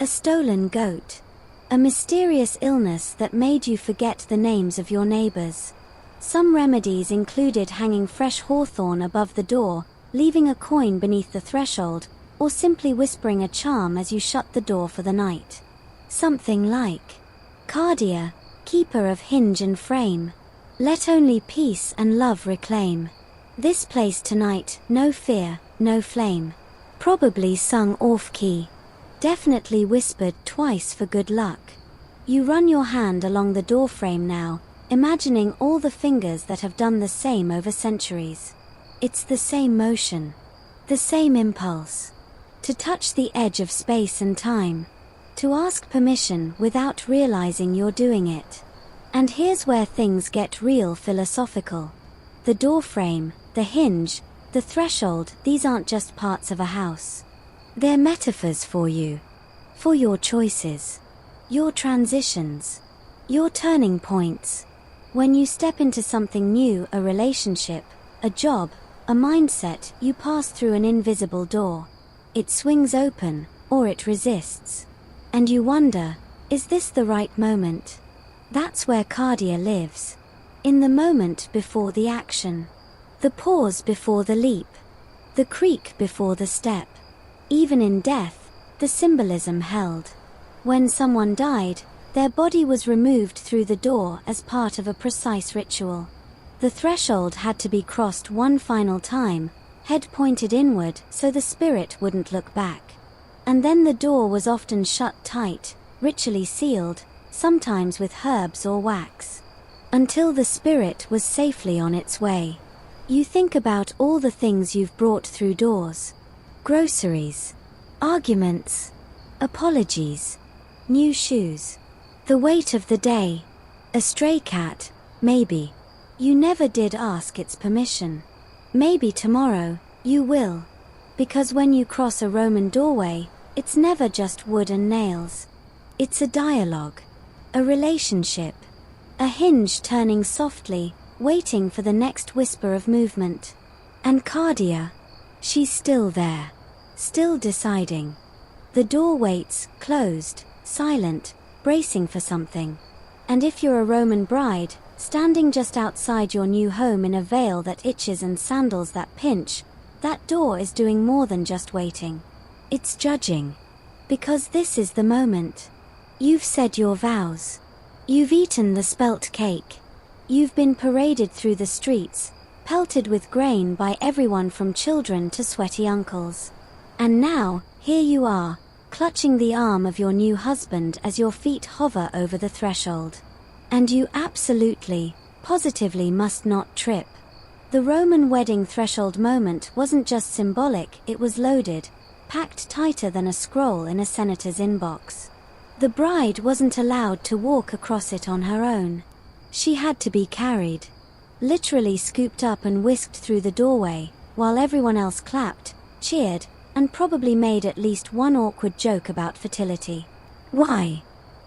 a stolen goat, a mysterious illness that made you forget the names of your neighbors. Some remedies included hanging fresh hawthorn above the door, leaving a coin beneath the threshold, or simply whispering a charm as you shut the door for the night. Something like, Cardea, keeper of hinge and frame, let only peace and love reclaim. This place tonight, no fear, no flame. Probably sung off-key. Definitely whispered twice for good luck. You run your hand along the doorframe now, imagining all the fingers that have done the same over centuries. It's the same motion, the same impulse. To touch the edge of space and time. To ask permission without realizing you're doing it. And here's where things get real philosophical. The doorframe, the hinge, the threshold, these aren't just parts of a house. They're metaphors for you. For your choices. Your transitions. Your turning points. When you step into something new, a relationship, a job, a mindset, you pass through an invisible door. It swings open, or it resists. And you wonder, is this the right moment? That's where Cardea lives. In the moment before the action. The pause before the leap. The creak before the step. Even in death, the symbolism held. When someone died, their body was removed through the door as part of a precise ritual. The threshold had to be crossed one final time, head pointed inward so the spirit wouldn't look back. And then the door was often shut tight, ritually sealed, sometimes with herbs or wax. Until the spirit was safely on its way. You think about all the things you've brought through doors. Groceries, arguments, apologies, new shoes, the weight of the day, a stray cat, maybe. You never did ask its permission. Maybe tomorrow, you will. Because when you cross a Roman doorway, it's never just wood and nails. It's a dialogue, a relationship, a hinge turning softly, waiting for the next whisper of movement. And Cardea, she's still there, still deciding. The door waits, closed, silent, bracing for something. And if you're a Roman bride, standing just outside your new home in a veil that itches and sandals that pinch, that door is doing more than just waiting. It's judging. Because this is the moment. You've said your vows. You've eaten the spelt cake. You've been paraded through the streets, pelted with grain by everyone from children to sweaty uncles. And now, here you are, clutching the arm of your new husband as your feet hover over the threshold. And you absolutely, positively must not trip. The Roman wedding threshold moment wasn't just symbolic, it was loaded, packed tighter than a scroll in a senator's inbox. The bride wasn't allowed to walk across it on her own. She had to be carried. Literally scooped up and whisked through the doorway, while everyone else clapped, cheered, and probably made at least one awkward joke about fertility. Why?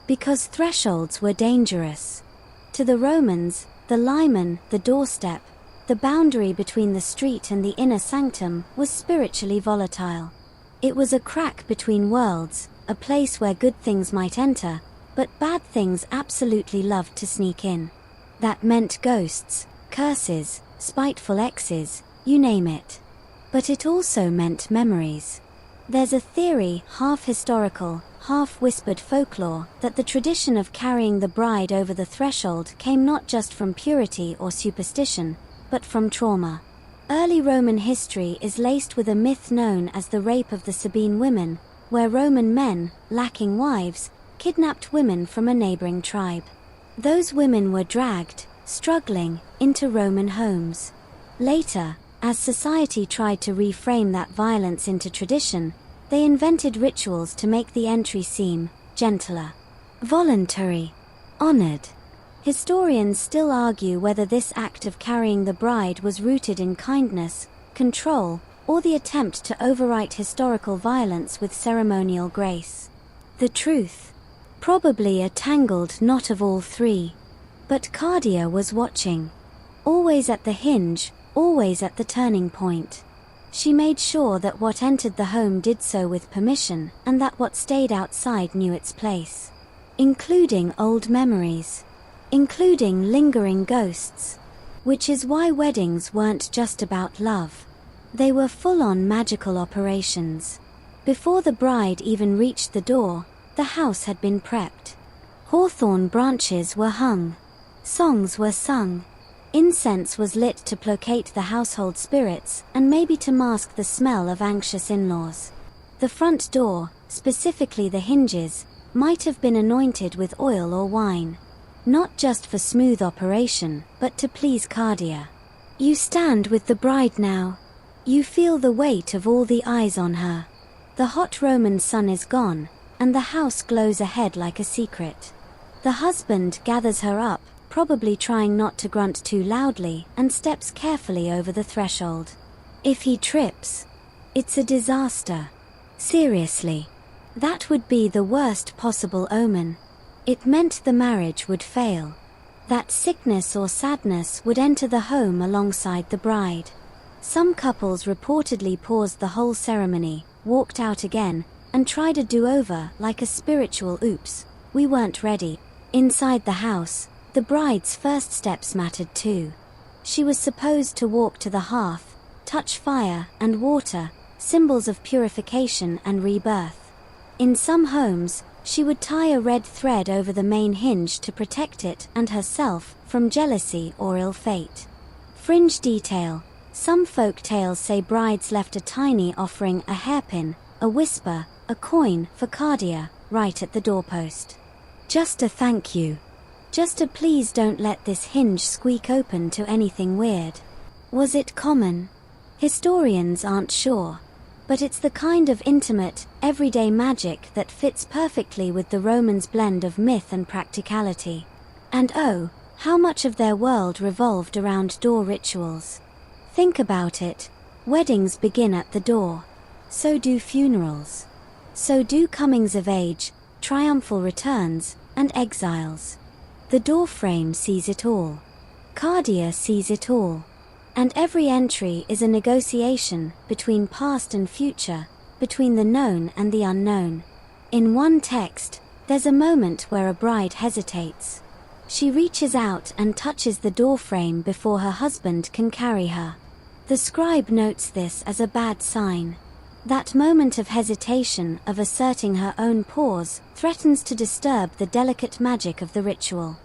Because thresholds were dangerous. To the Romans, the liman, the doorstep, the boundary between the street and the inner sanctum, was spiritually volatile. It was a crack between worlds, a place where good things might enter, but bad things absolutely loved to sneak in. That meant ghosts, curses, spiteful exes, you name it. But it also meant memories. There's a theory, half historical, half whispered folklore, that the tradition of carrying the bride over the threshold came not just from purity or superstition, but from trauma. Early Roman history is laced with a myth known as the rape of the Sabine women, where Roman men, lacking wives, kidnapped women from a neighboring tribe. Those women were dragged, struggling, into Roman homes. Later, as society tried to reframe that violence into tradition, they invented rituals to make the entry seem gentler, voluntary, honored. Historians still argue whether this act of carrying the bride was rooted in kindness, control, or the attempt to overwrite historical violence with ceremonial grace. The truth? Probably a tangled knot of all three. But Cardea was watching. Always at the hinge, always at the turning point. She made sure that what entered the home did so with permission, and that what stayed outside knew its place. Including old memories. Including lingering ghosts. Which is why weddings weren't just about love. They were full-on magical operations. Before the bride even reached the door, the house had been prepped. Hawthorn branches were hung. Songs were sung. Incense was lit to placate the household spirits, and maybe to mask the smell of anxious in-laws. The front door, specifically the hinges, might have been anointed with oil or wine. Not just for smooth operation, but to please Cardea. You stand with the bride now. You feel the weight of all the eyes on her. The hot Roman sun is gone, and the house glows ahead like a secret. The husband gathers her up, probably trying not to grunt too loudly, and steps carefully over the threshold. If he trips, it's a disaster. Seriously. That would be the worst possible omen. It meant the marriage would fail. That sickness or sadness would enter the home alongside the bride. Some couples reportedly paused the whole ceremony, walked out again, and tried a do-over like a spiritual oops, we weren't ready. Inside the house, the bride's first steps mattered too. She was supposed to walk to the hearth, touch fire and water, symbols of purification and rebirth. In some homes, she would tie a red thread over the main hinge to protect it and herself from jealousy or ill fate. Fringe detail. Some folk tales say brides left a tiny offering, a hairpin, a whisper, a coin for Cardea, right at the doorpost. Just a thank you. Just a please don't let this hinge squeak open to anything weird. Was it common? Historians aren't sure. But it's the kind of intimate, everyday magic that fits perfectly with the Romans' blend of myth and practicality. And oh, how much of their world revolved around door rituals. Think about it. Weddings begin at the door. So do funerals. So do comings of age, triumphal returns, and exiles. The doorframe sees it all. Cardea sees it all. And every entry is a negotiation between past and future, between the known and the unknown. In one text, there's a moment where a bride hesitates. She reaches out and touches the doorframe before her husband can carry her. The scribe notes this as a bad sign. That moment of hesitation, of asserting her own pause, threatens to disturb the delicate magic of the ritual.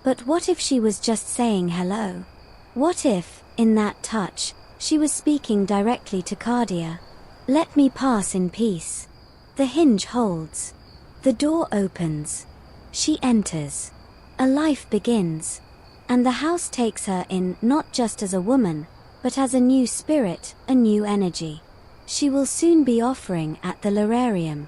But what if she was just saying hello? What if, in that touch, she was speaking directly to Cardea? Let me pass in peace. The hinge holds. The door opens. She enters. A life begins. And the house takes her in, not just as a woman, but as a new spirit, a new energy. She will soon be offering at the Narration.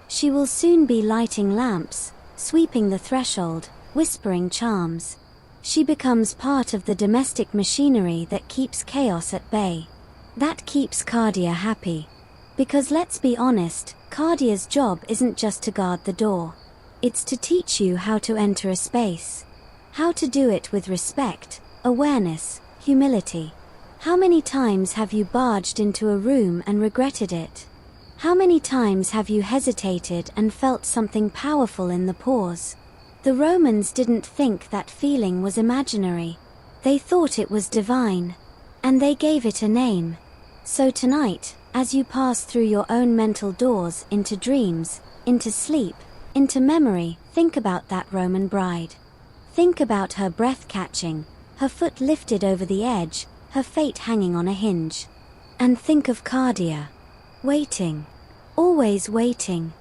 She will soon be lighting lamps, sweeping the threshold, whispering charms. She becomes part of the domestic machinery that keeps chaos at bay. That keeps Cardea happy. Because let's be honest, Cardea's job isn't just to guard the door. It's to teach you how to enter a space. How to do it with respect, awareness, humility. How many times have you barged into a room and regretted it? How many times have you hesitated and felt something powerful in the pause? The Romans didn't think that feeling was imaginary. They thought it was divine. And they gave it a name. So tonight, as you pass through your own mental doors into dreams, into sleep, into memory, think about that Roman bride. Think about her breath catching, her foot lifted over the edge, her fate hanging on a hinge. And think of Cardea. Waiting. Always waiting.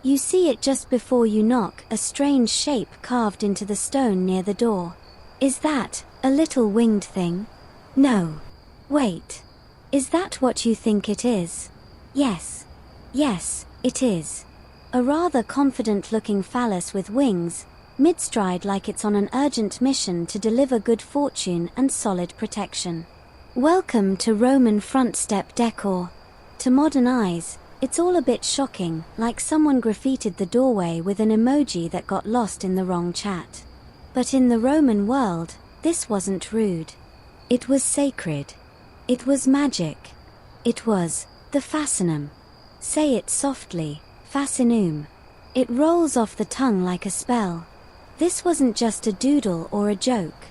You see it just before you knock, a strange shape carved into the stone near the door. Is that a little winged thing? No. Wait. Is that what you think it is? Yes. Yes, it is. A rather confident-looking phallus with wings, mid-stride like it's on an urgent mission to deliver good fortune and solid protection. Welcome to Roman front step decor. To modern eyes, it's all a bit shocking, like someone graffitied the doorway with an emoji that got lost in the wrong chat. But in the Roman world, this wasn't rude. It was sacred. It was magic. It was the fascinum. Say it softly, fascinum. It rolls off the tongue like a spell. This wasn't just a doodle or a joke.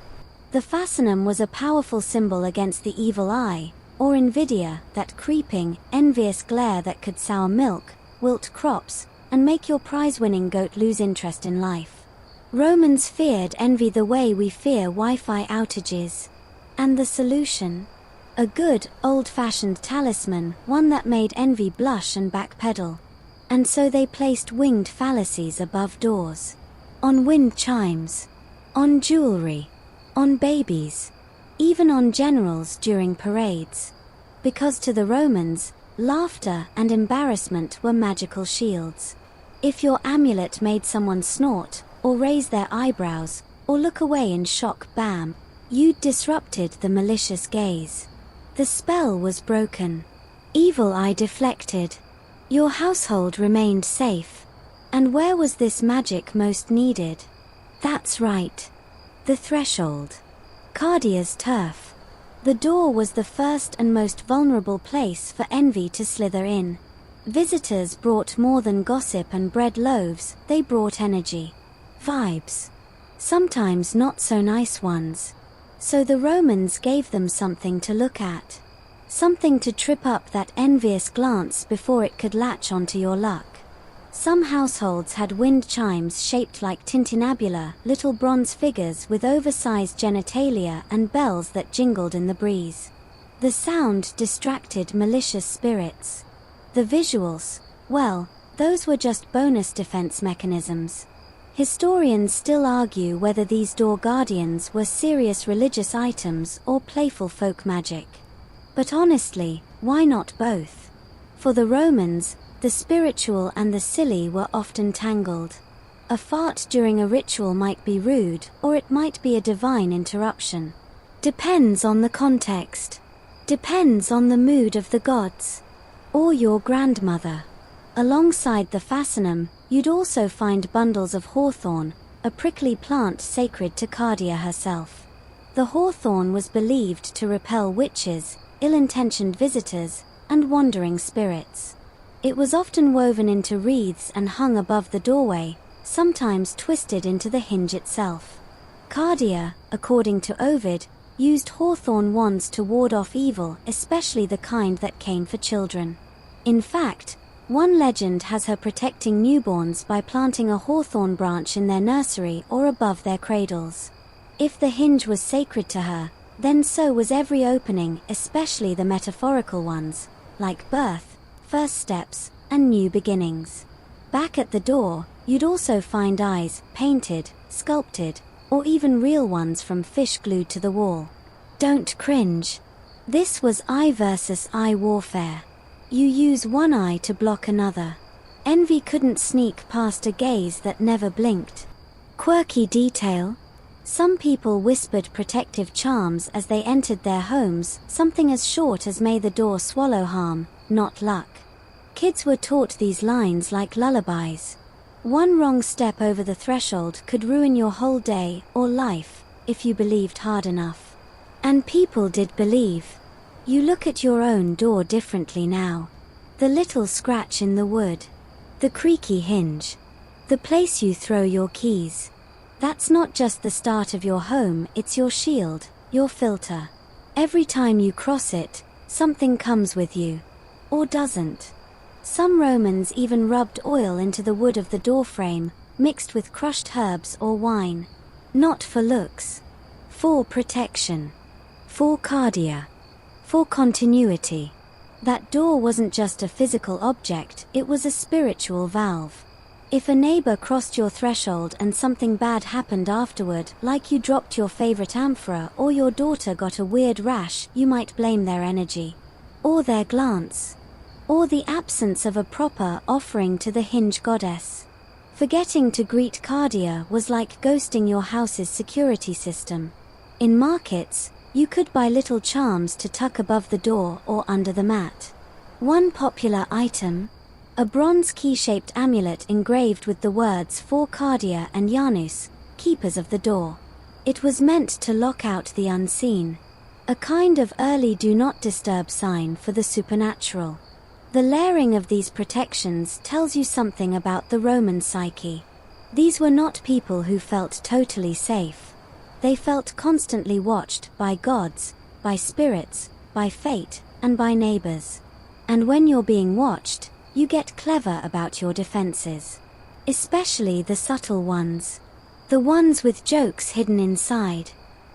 The fascinum was a powerful symbol against the evil eye, or invidia, that creeping, envious glare that could sour milk, wilt crops, and make your prize-winning goat lose interest in life. Romans feared envy the way we fear Wi-Fi outages. And the solution? A good, old-fashioned talisman, one that made envy blush and backpedal. And so they placed winged fallacies above doors. On wind chimes. On jewelry. On babies. Even on generals during parades. Because to the Romans, laughter and embarrassment were magical shields. If your amulet made someone snort, or raise their eyebrows, or look away in shock, bam, you'd disrupted the malicious gaze. The spell was broken. Evil eye deflected. Your household remained safe. And where was this magic most needed? That's right. The threshold. Cardea's turf. The door was the first and most vulnerable place for envy to slither in. Visitors brought more than gossip and bread loaves, they brought energy. Vibes. Sometimes not so nice ones. So the Romans gave them something to look at. Something to trip up that envious glance before it could latch onto your luck. Some households had wind chimes shaped like tintinnabula, little bronze figures with oversized genitalia and bells that jingled in the breeze. The sound distracted malicious spirits. The visuals, well, those were just bonus defense mechanisms. Historians still argue whether these door guardians were serious religious items or playful folk magic. But honestly, why not both? For the Romans, the spiritual and the silly were often tangled. A fart during a ritual might be rude, or it might be a divine interruption. Depends on the context. Depends on the mood of the gods. Or your grandmother. Alongside the fascinum, you'd also find bundles of hawthorn, a prickly plant sacred to Cardea herself. The hawthorn was believed to repel witches, ill-intentioned visitors, and wandering spirits. It was often woven into wreaths and hung above the doorway, sometimes twisted into the hinge itself. Cardea, according to Ovid, used hawthorn wands to ward off evil, especially the kind that came for children. In fact, one legend has her protecting newborns by planting a hawthorn branch in their nursery or above their cradles. If the hinge was sacred to her, then so was every opening, especially the metaphorical ones, like birth, first steps, and new beginnings. Back at the door, you'd also find eyes, painted, sculpted, or even real ones from fish glued to the wall. Don't cringe. This was eye versus eye warfare. You use one eye to block another. Envy couldn't sneak past a gaze that never blinked. Quirky detail. Some people whispered protective charms as they entered their homes, something as short as "may the door swallow harm, not luck." Kids were taught these lines like lullabies. One wrong step over the threshold could ruin your whole day or life, if you believed hard enough. And people did believe. You look at your own door differently now. The little scratch in the wood. The creaky hinge. The place you throw your keys. That's not just the start of your home, it's your shield, your filter. Every time you cross it, something comes with you. Or doesn't. Some Romans even rubbed oil into the wood of the doorframe, mixed with crushed herbs or wine. Not for looks. For protection. For Cardea. For continuity. That door wasn't just a physical object, it was a spiritual valve. If a neighbor crossed your threshold and something bad happened afterward, like you dropped your favorite amphora or your daughter got a weird rash, you might blame their energy. Or their glance. Or the absence of a proper offering to the hinge goddess. Forgetting to greet Cardea was like ghosting your house's security system. In markets, you could buy little charms to tuck above the door or under the mat. One popular item, a bronze key-shaped amulet engraved with the words for Cardea and Janus, keepers of the door. It was meant to lock out the unseen. A kind of early do not disturb sign for the supernatural. The layering of these protections tells you something about the Roman psyche. These were not people who felt totally safe. They felt constantly watched by gods, by spirits, by fate, and by neighbors. And when you're being watched, you get clever about your defenses. Especially the subtle ones. The ones with jokes hidden inside.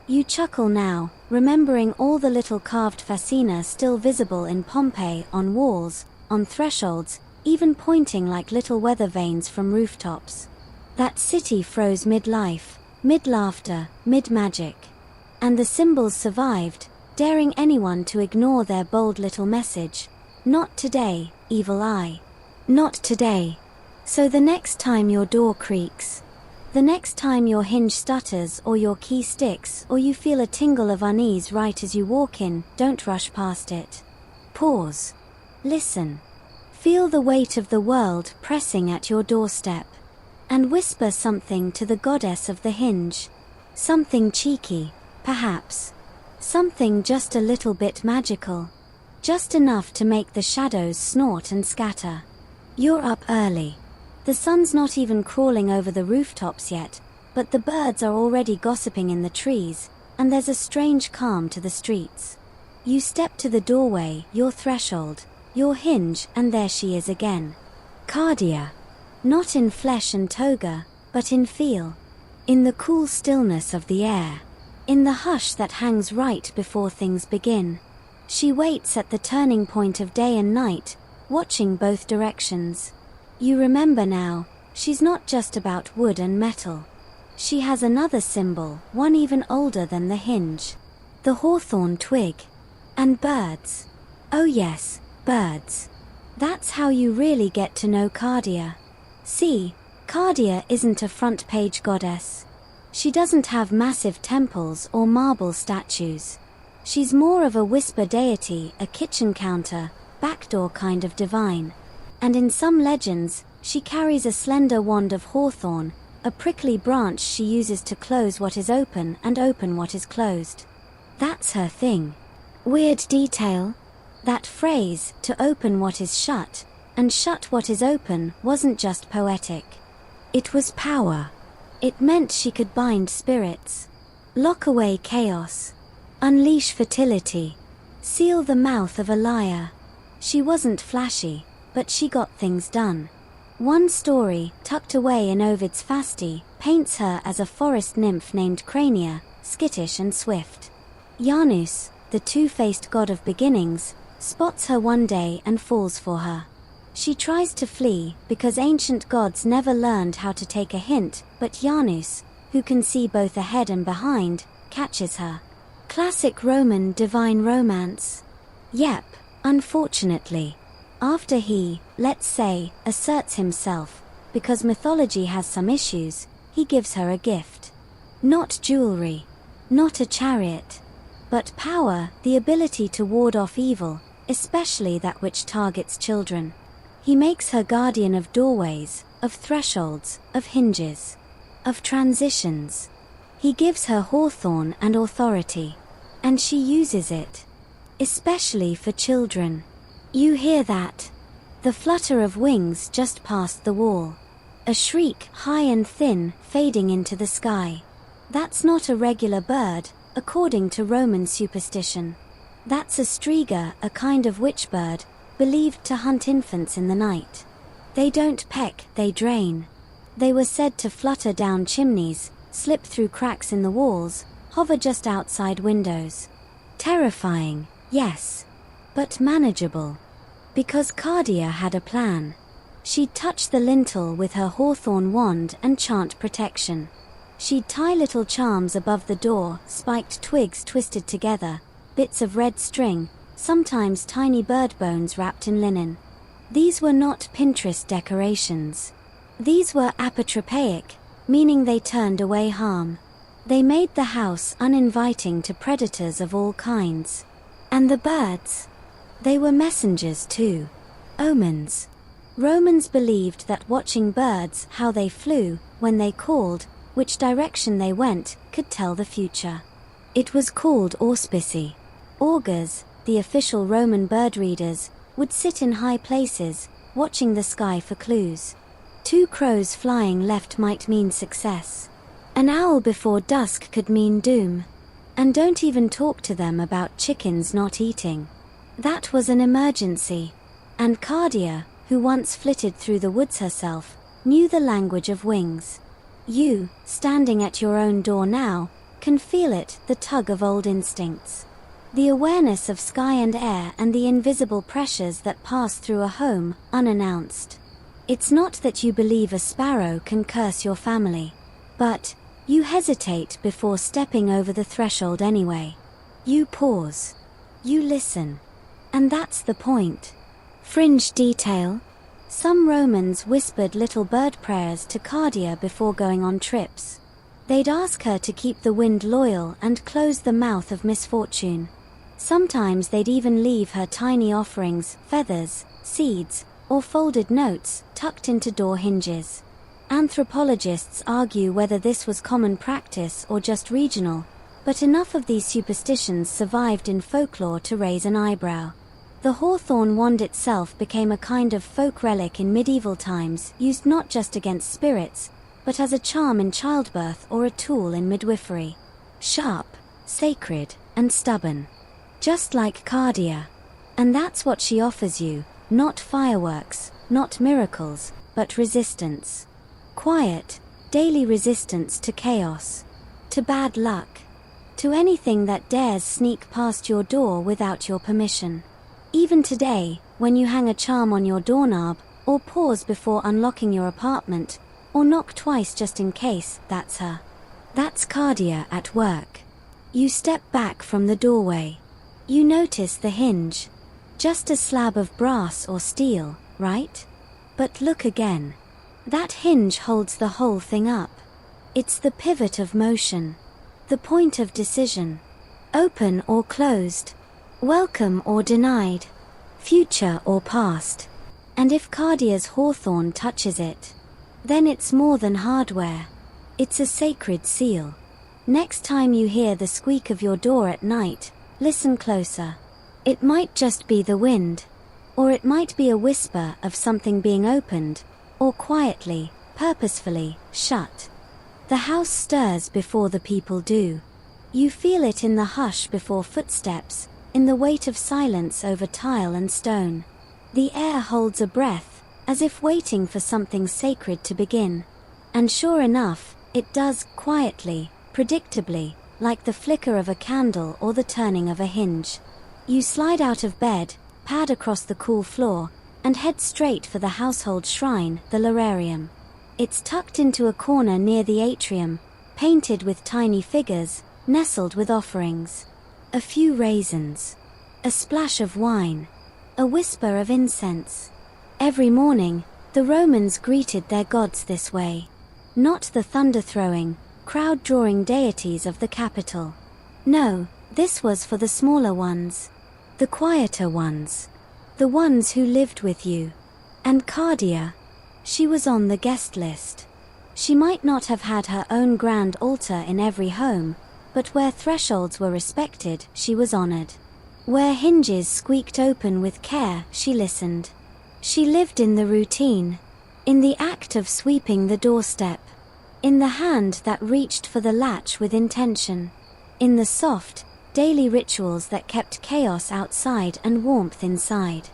You chuckle now, remembering all the little carved fascina still visible in Pompeii on walls, on thresholds, even pointing like little weather vanes from rooftops. That city froze mid-life, mid-laughter, mid-magic. And the symbols survived, daring anyone to ignore their bold little message. Not today, evil eye. Not today. So the next time your door creaks, the next time your hinge stutters or your key sticks or you feel a tingle of unease right as you walk in, don't rush past it. Pause. Listen. Feel the weight of the world pressing at your doorstep. And whisper something to the goddess of the hinge. Something cheeky, perhaps. Something just a little bit magical. Just enough to make the shadows snort and scatter. You're up early. The sun's not even crawling over the rooftops yet, but the birds are already gossiping in the trees, and there's a strange calm to the streets. You step to the doorway, your threshold, your hinge, and there she is again. Cardea. Not in flesh and toga, but in feel. In the cool stillness of the air. In the hush that hangs right before things begin. She waits at the turning point of day and night, watching both directions. You remember now, she's not just about wood and metal. She has another symbol, one even older than the hinge. The hawthorn twig. And birds. Oh yes, birds. That's how you really get to know Cardea. See, Cardea isn't a front-page goddess. She doesn't have massive temples or marble statues. She's more of a whisper deity, a kitchen counter, backdoor kind of divine. And in some legends, she carries a slender wand of hawthorn, a prickly branch she uses to close what is open and open what is closed. That's her thing. Weird detail. That phrase, to open what is shut, and shut what is open, wasn't just poetic. It was power. It meant she could bind spirits. Lock away chaos. Unleash fertility. Seal the mouth of a liar. She wasn't flashy, but she got things done. One story, tucked away in Ovid's Fasti, paints her as a forest nymph named Cranea, skittish and swift. Janus, the two-faced god of beginnings, spots her one day and falls for her. She tries to flee, because ancient gods never learned how to take a hint, but Janus, who can see both ahead and behind, catches her. Classic Roman divine romance. Yep, unfortunately. After he, let's say, asserts himself, because mythology has some issues, he gives her a gift. Not jewelry. Not a chariot. But power, the ability to ward off evil, especially that which targets children. He makes her guardian of doorways, of thresholds, of hinges, of transitions. He gives her hawthorn and authority. And she uses it. Especially for children. You hear that? The flutter of wings just past the wall. A shriek, high and thin, fading into the sky. That's not a regular bird, according to Roman superstition. That's a striga, a kind of witch bird, believed to hunt infants in the night. They don't peck, they drain. They were said to flutter down chimneys, slip through cracks in the walls, hover just outside windows. Terrifying, yes, but manageable. Because Cardea had a plan. She'd touch the lintel with her hawthorn wand and chant protection. She'd tie little charms above the door, spiked twigs twisted together, bits of red string, sometimes tiny bird bones wrapped in linen. These were not Pinterest decorations. These were apotropaic, meaning they turned away harm. They made the house uninviting to predators of all kinds. And the birds? They were messengers too. Omens. Romans believed that watching birds, how they flew, when they called, which direction they went, could tell the future. It was called auspici. Augurs, the official Roman bird readers, would sit in high places, watching the sky for clues. 2 crows flying left might mean success. An owl before dusk could mean doom. And don't even talk to them about chickens not eating. That was an emergency. And Cardea, who once flitted through the woods herself, knew the language of wings. You, standing at your own door now, can feel it, the tug of old instincts. The awareness of sky and air and the invisible pressures that pass through a home, unannounced. It's not that you believe a sparrow can curse your family. But you hesitate before stepping over the threshold anyway. You pause. You listen. And that's the point. Fringe detail. Some Romans whispered little bird prayers to Cardea before going on trips. They'd ask her to keep the wind loyal and close the mouth of misfortune. Sometimes they'd even leave her tiny offerings, feathers, seeds, or folded notes, tucked into door hinges. Anthropologists argue whether this was common practice or just regional, but enough of these superstitions survived in folklore to raise an eyebrow. The hawthorn wand itself became a kind of folk relic in medieval times, used not just against spirits, but as a charm in childbirth or a tool in midwifery. Sharp, sacred, and stubborn. Just like Cardea. And that's what she offers you, not fireworks, not miracles, but resistance. Quiet, daily resistance to chaos, to bad luck, to anything that dares sneak past your door without your permission. Even today, when you hang a charm on your doorknob, or pause before unlocking your apartment, or knock twice just in case, that's her. That's Cardea at work. You step back from the doorway. You notice the hinge. Just a slab of brass or steel, right? But look again. That hinge holds the whole thing up. It's the pivot of motion. The point of decision. Open or closed. Welcome or denied. Future or past. And if Cardea's hawthorn touches it, then it's more than hardware. It's a sacred seal. Next time you hear the squeak of your door at night, listen closer. It might just be the wind. Or it might be a whisper of something being opened, or quietly, purposefully, shut. The house stirs before the people do. You feel it in the hush before footsteps, in the weight of silence over tile and stone. The air holds a breath, as if waiting for something sacred to begin. And sure enough, it does, quietly, predictably, like the flicker of a candle or the turning of a hinge. You slide out of bed, pad across the cool floor, and head straight for the household shrine, the lararium. It's tucked into a corner near the atrium, painted with tiny figures, nestled with offerings. A few raisins. A splash of wine. A whisper of incense. Every morning, the Romans greeted their gods this way. Not the thunder-throwing, crowd-drawing deities of the capital. No, this was for the smaller ones. The quieter ones. The ones who lived with you. And Cardea, she was on the guest list. She might not have had her own grand altar in every home, but where thresholds were respected, she was honored. Where hinges squeaked open with care, she listened. She lived in the routine, in the act of sweeping the doorstep, in the hand that reached for the latch with intention. In the soft, daily rituals that kept chaos outside and warmth inside.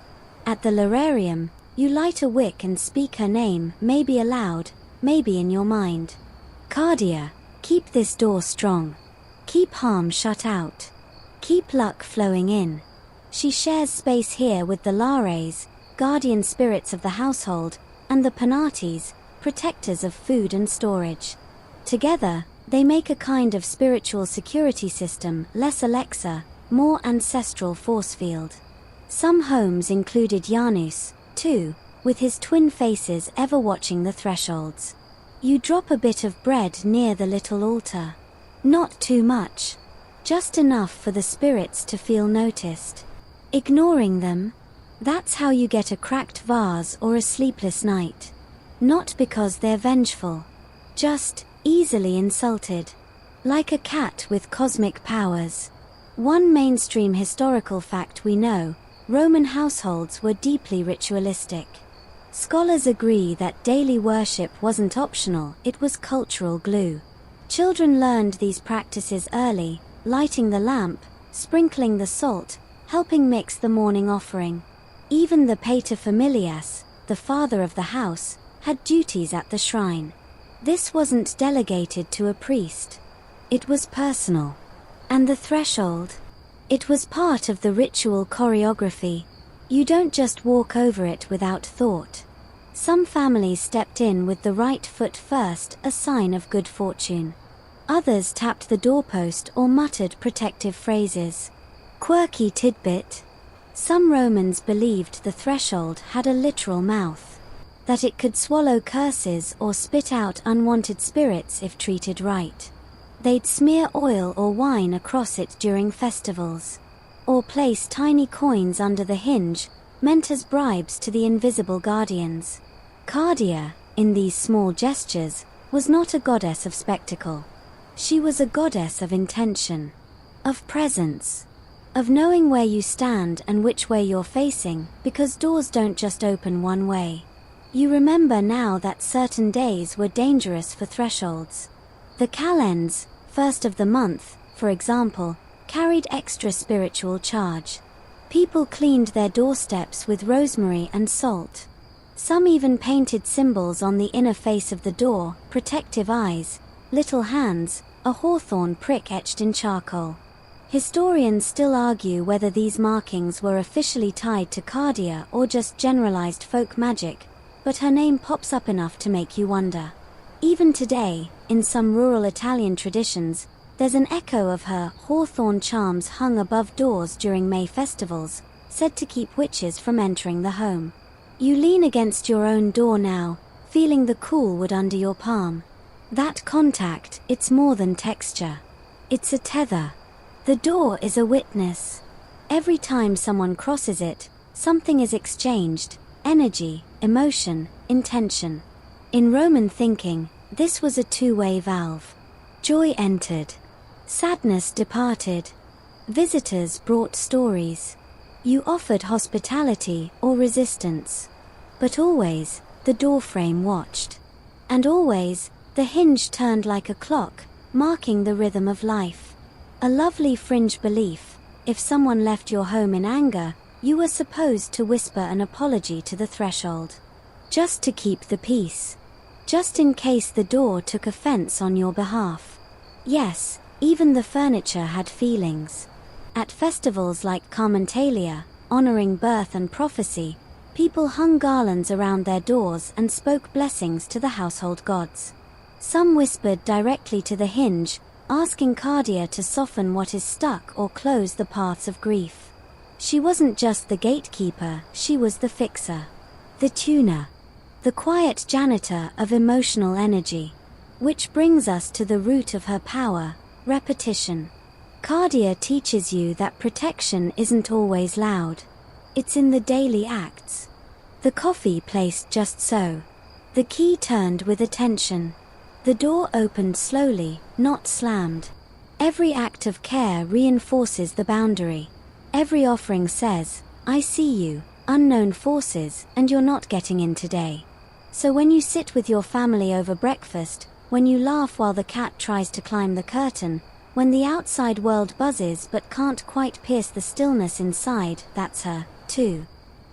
At the Narration, you light a wick and speak her name, maybe aloud, maybe in your mind. Cardea, keep this door strong. Keep harm shut out. Keep luck flowing in. She shares space here with the Lares, guardian spirits of the household, and the Penates, protectors of food and storage. Together, they make a kind of spiritual security system, less Alexa, more ancestral force field. Some homes included Janus, too, with his twin faces ever watching the thresholds. You drop a bit of bread near the little altar. Not too much. Just enough for the spirits to feel noticed. Ignoring them, that's how you get a cracked vase or a sleepless night. Not because they're vengeful. Just easily insulted. Like a cat with cosmic powers. One mainstream historical fact we know, Roman households were deeply ritualistic. Scholars agree that daily worship wasn't optional, it was cultural glue. Children learned these practices early, lighting the lamp, sprinkling the salt, helping mix the morning offering. Even the paterfamilias, the father of the house, had duties at the shrine. This wasn't delegated to a priest. It was personal. And the threshold? It was part of the ritual choreography. You don't just walk over it without thought. Some families stepped in with the right foot first, a sign of good fortune. Others tapped the doorpost or muttered protective phrases. Quirky tidbit. Some Romans believed the threshold had a literal mouth. That it could swallow curses or spit out unwanted spirits if treated right. They'd smear oil or wine across it during festivals. Or place tiny coins under the hinge, meant as bribes to the invisible guardians. Cardea, in these small gestures, was not a goddess of spectacle. She was a goddess of intention. Of presence. Of knowing where you stand and which way you're facing, because doors don't just open one way. You remember now that certain days were dangerous for thresholds. The calends, first of the month, for example, carried extra spiritual charge. People cleaned their doorsteps with rosemary and salt. Some even painted symbols on the inner face of the door, protective eyes, little hands, a hawthorn prick etched in charcoal. Historians still argue whether these markings were officially tied to Cardea or just generalized folk magic, but her name pops up enough to make you wonder. Even today, in some rural Italian traditions, there's an echo of her hawthorn charms hung above doors during May festivals, said to keep witches from entering the home. You lean against your own door now, feeling the cool wood under your palm. That contact, it's more than texture. It's a tether. The door is a witness. Every time someone crosses it, something is exchanged: energy, emotion, intention. In Roman thinking, this was a two-way valve. Joy entered. Sadness departed. Visitors brought stories. You offered hospitality or resistance. But always, the doorframe watched. And always, the hinge turned like a clock, marking the rhythm of life. A lovely fringe belief: if someone left your home in anger, you were supposed to whisper an apology to the threshold. Just to keep the peace. Just in case the door took offense on your behalf. Yes, even the furniture had feelings. At festivals like Carmentalia, honoring birth and prophecy, people hung garlands around their doors and spoke blessings to the household gods. Some whispered directly to the hinge, asking Cardea to soften what is stuck or close the paths of grief. She wasn't just the gatekeeper, she was the fixer. The tuner. The quiet janitor of emotional energy. Which brings us to the root of her power: repetition. Cardea teaches you that protection isn't always loud. It's in the daily acts. The coffee placed just so. The key turned with attention. The door opened slowly, not slammed. Every act of care reinforces the boundary. Every offering says, I see you, unknown forces, and you're not getting in today. So when you sit with your family over breakfast, when you laugh while the cat tries to climb the curtain, When the outside world buzzes but can't quite pierce the stillness inside, that's her, too.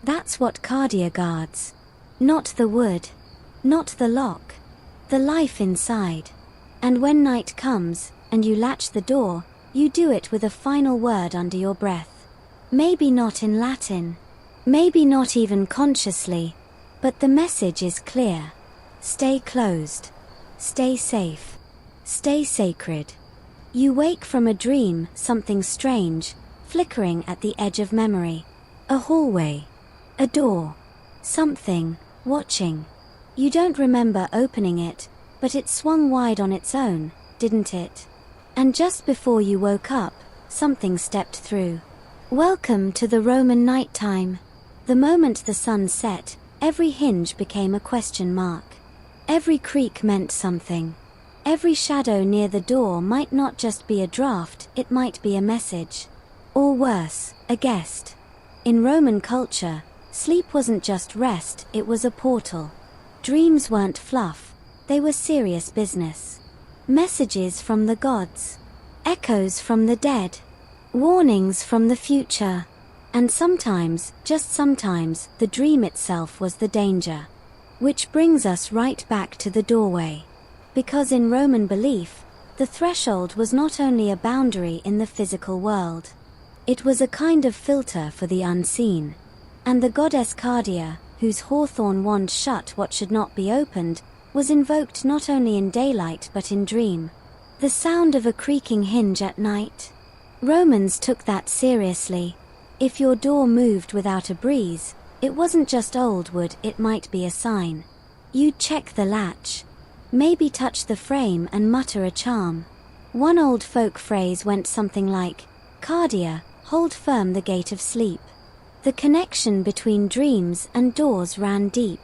That's what Cardea guards. Not the wood. Not the lock. The life inside. And when night comes, and you latch the door, you do it with a final word under your breath. Maybe not in Latin. Maybe not even consciously. But the message is clear. Stay closed. Stay safe. Stay sacred. You wake from a dream, something strange, flickering at the edge of memory. A hallway. A door. Something, watching. You don't remember opening it, but it swung wide on its own, didn't it? And just before you woke up, something stepped through. Welcome to the Roman nighttime. The moment the sun set, every hinge became a question mark. Every creak meant something. Every shadow near the door might not just be a draft, it might be a message. Or worse, a guest. In Roman culture, sleep wasn't just rest, it was a portal. Dreams weren't fluff, they were serious business. Messages from the gods. Echoes from the dead. Warnings from the future. And sometimes, just sometimes, the dream itself was the danger. Which brings us right back to the doorway. Because in Roman belief, the threshold was not only a boundary in the physical world. It was a kind of filter for the unseen. And the goddess Cardea, whose hawthorn wand shut what should not be opened, was invoked not only in daylight but in dream. The sound of a creaking hinge at night. Romans took that seriously. If your door moved without a breeze, it wasn't just old wood, it might be a sign. You'd check the latch. Maybe touch the frame and mutter a charm. One old folk phrase went something like, Cardea, hold firm the gate of sleep. The connection between dreams and doors ran deep.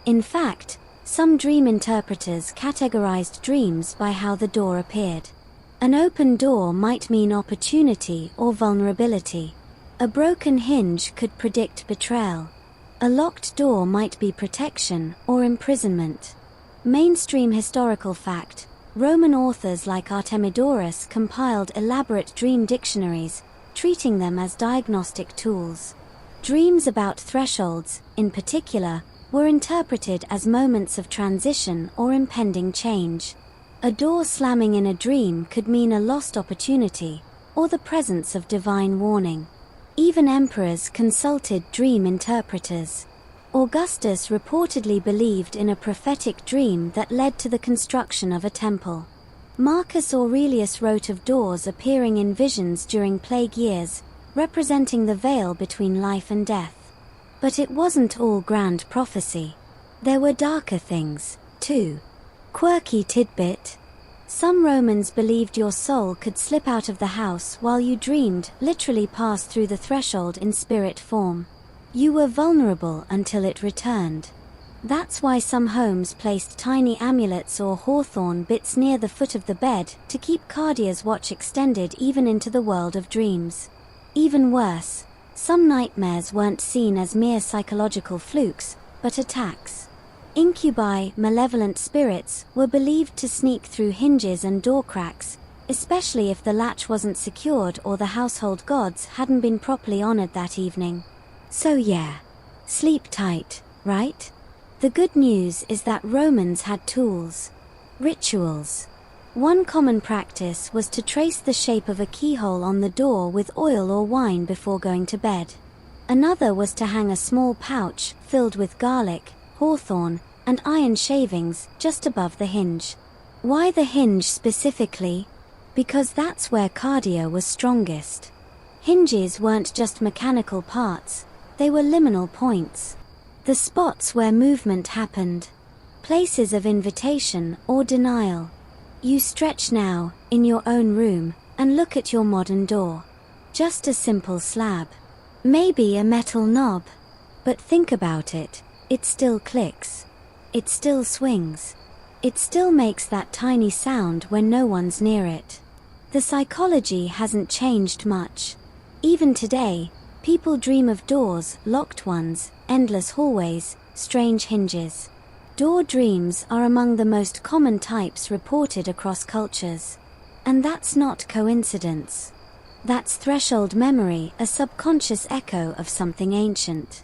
In fact, some dream interpreters categorized dreams by how the door appeared. An open door might mean opportunity or vulnerability. A broken hinge could predict betrayal. A locked door might be protection or imprisonment. Mainstream historical fact, Roman authors like Artemidorus compiled elaborate dream dictionaries, treating them as diagnostic tools. Dreams about thresholds, in particular, were interpreted as moments of transition or impending change. A door slamming in a dream could mean a lost opportunity, or the presence of divine warning. Even emperors consulted dream interpreters. Augustus reportedly believed in a prophetic dream that led to the construction of a temple. Marcus Aurelius wrote of doors appearing in visions during plague years, representing the veil between life and death. But it wasn't all grand prophecy. There were darker things, too. Quirky tidbit. Some Romans believed your soul could slip out of the house while you dreamed, literally pass through the threshold in spirit form. You were vulnerable until it returned. That's why some homes placed tiny amulets or hawthorn bits near the foot of the bed to keep Cardea's watch extended even into the world of dreams. Even worse, some nightmares weren't seen as mere psychological flukes, but attacks. Incubi, malevolent spirits, were believed to sneak through hinges and door cracks, especially if the latch wasn't secured or the household gods hadn't been properly honored that evening. So yeah, sleep tight, right? The good news is that Romans had tools. Rituals. One common practice was to trace the shape of a keyhole on the door with oil or wine before going to bed. Another was to hang a small pouch filled with garlic, hawthorn, and iron shavings just above the hinge. Why the hinge specifically? Because that's where Cardea was strongest. Hinges weren't just mechanical parts, they were liminal points. The spots where movement happened. Places of invitation or denial. You stretch now, in your own room, and look at your modern door. Just a simple slab. Maybe a metal knob. But think about it, it still clicks. It still swings. It still makes that tiny sound when no one's near it. The psychology hasn't changed much. Even today, people dream of doors, locked ones, endless hallways, strange hinges. Door dreams are among the most common types reported across cultures. And that's not coincidence. That's threshold memory, a subconscious echo of something ancient.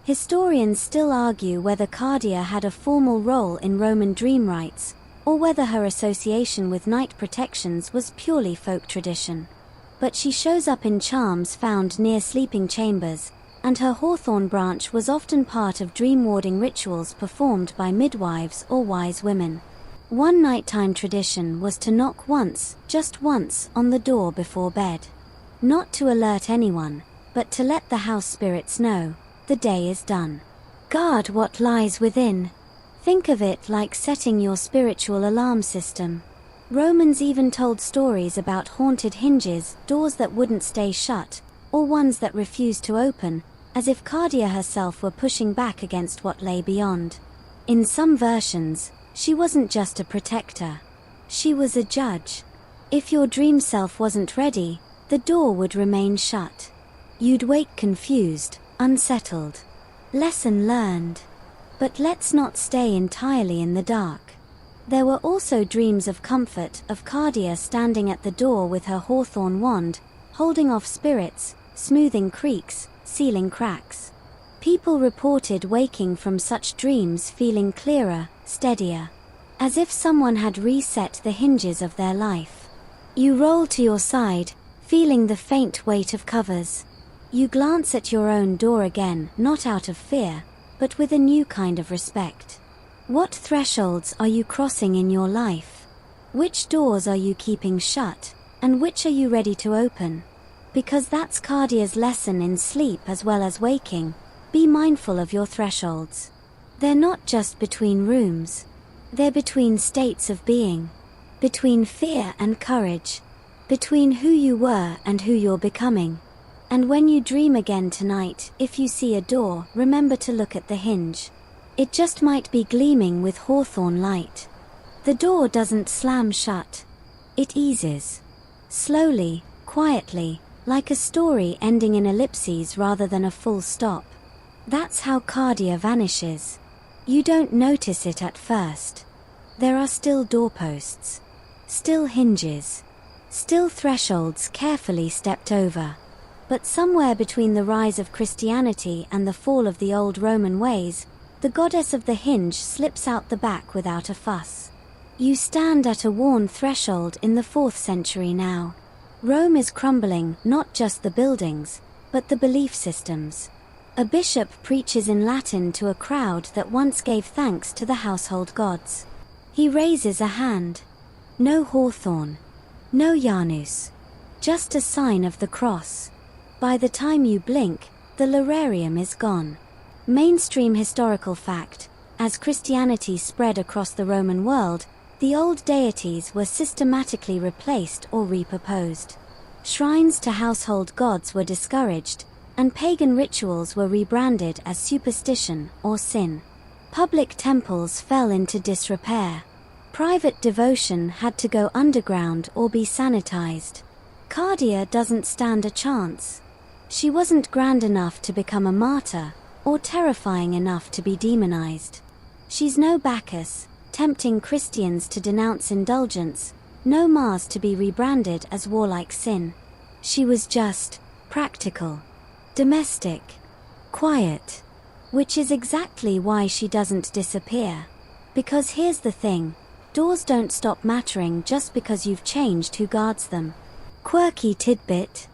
Historians still argue whether Cardea had a formal role in Roman dream rites, or whether her association with night protections was purely folk tradition. But she shows up in charms found near sleeping chambers, and her hawthorn branch was often part of dream-warding rituals performed by midwives or wise women. One nighttime tradition was to knock once, just once, on the door before bed. Not to alert anyone, but to let the house spirits know, the day is done. Guard what lies within. Think of it like setting your spiritual alarm system. Romans even told stories about haunted hinges, doors that wouldn't stay shut, or ones that refused to open, as if Cardea herself were pushing back against what lay beyond. In some versions, she wasn't just a protector. She was a judge. If your dream self wasn't ready, the door would remain shut. You'd wake confused, unsettled. Lesson learned. But let's not stay entirely in the dark. There were also dreams of comfort, of Cardea standing at the door with her hawthorn wand, holding off spirits, smoothing creaks, sealing cracks. People reported waking from such dreams feeling clearer, steadier, as if someone had reset the hinges of their life. You roll to your side, feeling the faint weight of covers. You glance at your own door again, not out of fear, but with a new kind of respect. What thresholds are you crossing in your life? Which doors are you keeping shut, and which are you ready to open? Because that's Cardea's lesson in sleep as well as waking. Be mindful of your thresholds. They're not just between rooms. They're between states of being. Between fear and courage. Between who you were and who you're becoming. And when you dream again tonight, if you see a door, remember to look at the hinge. It just might be gleaming with hawthorn light. The door doesn't slam shut. It eases. Slowly, quietly, like a story ending in ellipses rather than a full stop. That's how Cardea vanishes. You don't notice it at first. There are still doorposts. Still hinges. Still thresholds carefully stepped over. But somewhere between the rise of Christianity and the fall of the old Roman ways, the goddess of the hinge slips out the back without a fuss. You stand at a worn threshold in the 4th century now. Rome is crumbling, not just the buildings, but the belief systems. A bishop preaches in Latin to a crowd that once gave thanks to the household gods. He raises a hand. No hawthorn. No Janus. Just a sign of the cross. By the time you blink, the lararium is gone. Mainstream historical fact: as Christianity spread across the Roman world, the old deities were systematically replaced or repurposed. Shrines to household gods were discouraged, and pagan rituals were rebranded as superstition or sin. Public temples fell into disrepair. Private devotion had to go underground or be sanitized. Cardea doesn't stand a chance. She wasn't grand enough to become a martyr, or terrifying enough to be demonized. She's no Bacchus, tempting Christians to denounce indulgence, no Mars to be rebranded as warlike sin. She was just practical, domestic, quiet, which is exactly why she doesn't disappear. Because here's the thing, doors don't stop mattering just because you've changed who guards them. Quirky tidbit: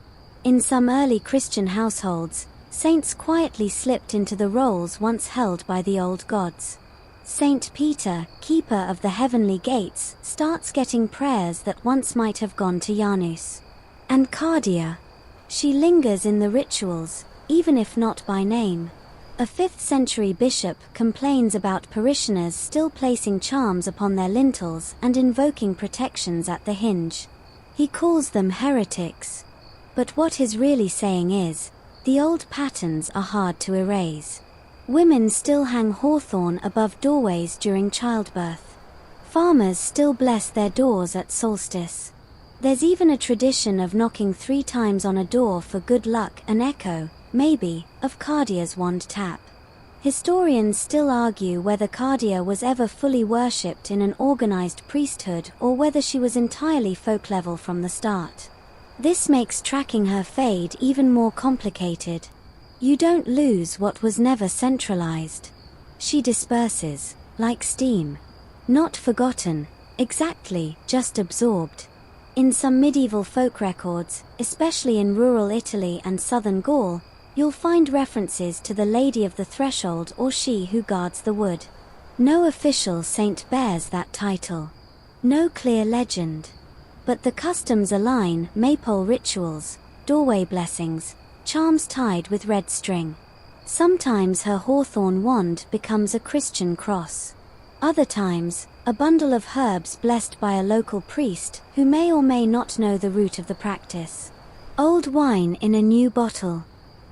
in some early Christian households, saints quietly slipped into the roles once held by the old gods. Saint Peter, keeper of the heavenly gates, starts getting prayers that once might have gone to Janus. And Cardea, she lingers in the rituals, even if not by name. A 5th century bishop complains about parishioners still placing charms upon their lintels and invoking protections at the hinge. He calls them heretics. But what he's really saying is, the old patterns are hard to erase. Women still hang hawthorn above doorways during childbirth. Farmers still bless their doors at solstice. There's even a tradition of knocking 3 times on a door for good luck, an echo, maybe, of Cardea's wand tap. Historians still argue whether Cardea was ever fully worshipped in an organized priesthood or whether she was entirely folk-level from the start. This makes tracking her fade even more complicated. You don't lose what was never centralized. She disperses, like steam. Not forgotten, exactly, just absorbed. In some medieval folk records, especially in rural Italy and southern Gaul, you'll find references to the Lady of the Threshold or she who guards the wood. No official saint bears that title. No clear legend. But the customs align: maypole rituals, doorway blessings, charms tied with red string. Sometimes her hawthorn wand becomes a Christian cross. Other times, a bundle of herbs blessed by a local priest who may or may not know the root of the practice. Old wine in a new bottle.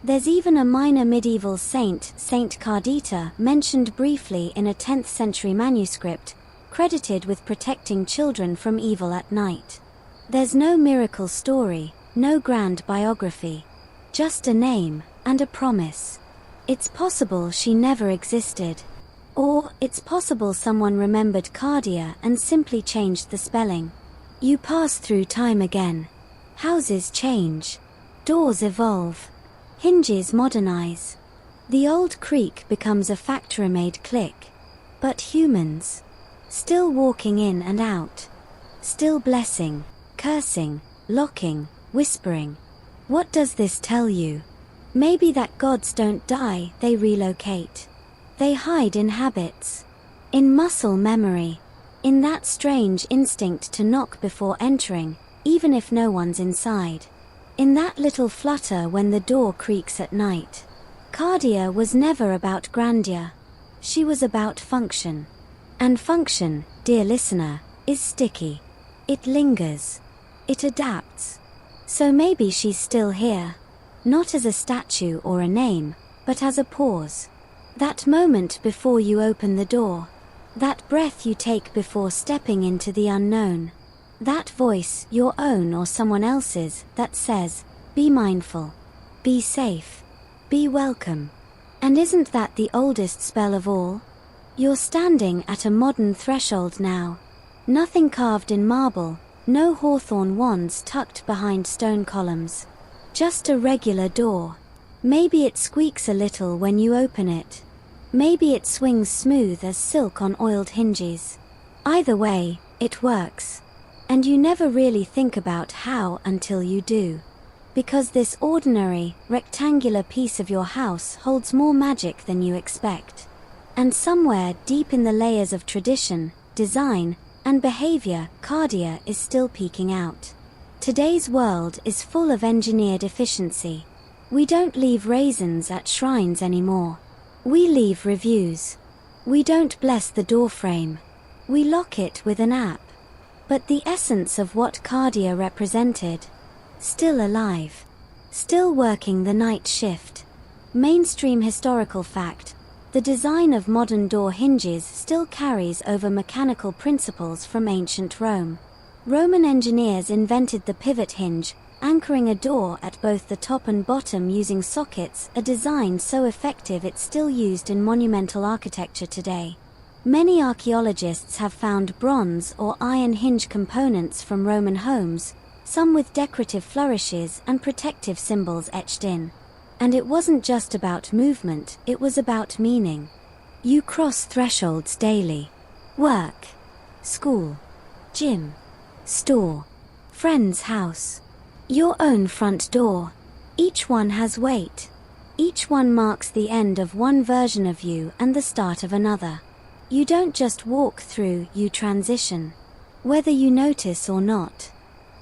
There's even a minor medieval saint, Saint Cardea, mentioned briefly in a 10th century manuscript, credited with protecting children from evil at night. There's no miracle story, no grand biography. Just a name, and a promise. It's possible she never existed. Or, it's possible someone remembered Cardea and simply changed the spelling. You pass through time again. Houses change. Doors evolve. Hinges modernize. The old creak becomes a factory-made click. But humans? Still walking in and out. Still blessing, cursing, locking, whispering. What does this tell you? Maybe that gods don't die, they relocate. They hide in habits. In muscle memory. In that strange instinct to knock before entering, even if no one's inside. In that little flutter when the door creaks at night. Cardea was never about grandeur. She was about function. And function, dear listener, is sticky. It lingers. It adapts. So maybe she's still here. Not as a statue or a name, but as a pause. That moment before you open the door. That breath you take before stepping into the unknown. That voice, your own or someone else's, that says, be mindful. Be safe. Be welcome. And isn't that the oldest spell of all? You're standing at a modern threshold now. Nothing carved in marble, no hawthorn wands tucked behind stone columns. Just a regular door. Maybe it squeaks a little when you open it. Maybe it swings smooth as silk on oiled hinges. Either way, it works. And you never really think about how until you do. Because this ordinary, rectangular piece of your house holds more magic than you expect. And somewhere deep in the layers of tradition, design, and behavior, Cardea is still peeking out. Today's world is full of engineered efficiency. We don't leave raisins at shrines anymore. We leave reviews. We don't bless the doorframe. We lock it with an app. But the essence of what Cardea represented, still alive, still working the night shift. Mainstream historical fact, the design of modern door hinges still carries over mechanical principles from ancient Rome. Roman engineers invented the pivot hinge, anchoring a door at both the top and bottom using sockets, a design so effective it's still used in monumental architecture today. Many archaeologists have found bronze or iron hinge components from Roman homes, some with decorative flourishes and protective symbols etched in. And it wasn't just about movement, it was about meaning. You cross thresholds daily. Work, school, gym, store, friend's house, your own front door. Each one has weight. Each one marks the end of one version of you and the start of another. You don't just walk through, you transition. Whether you notice or not.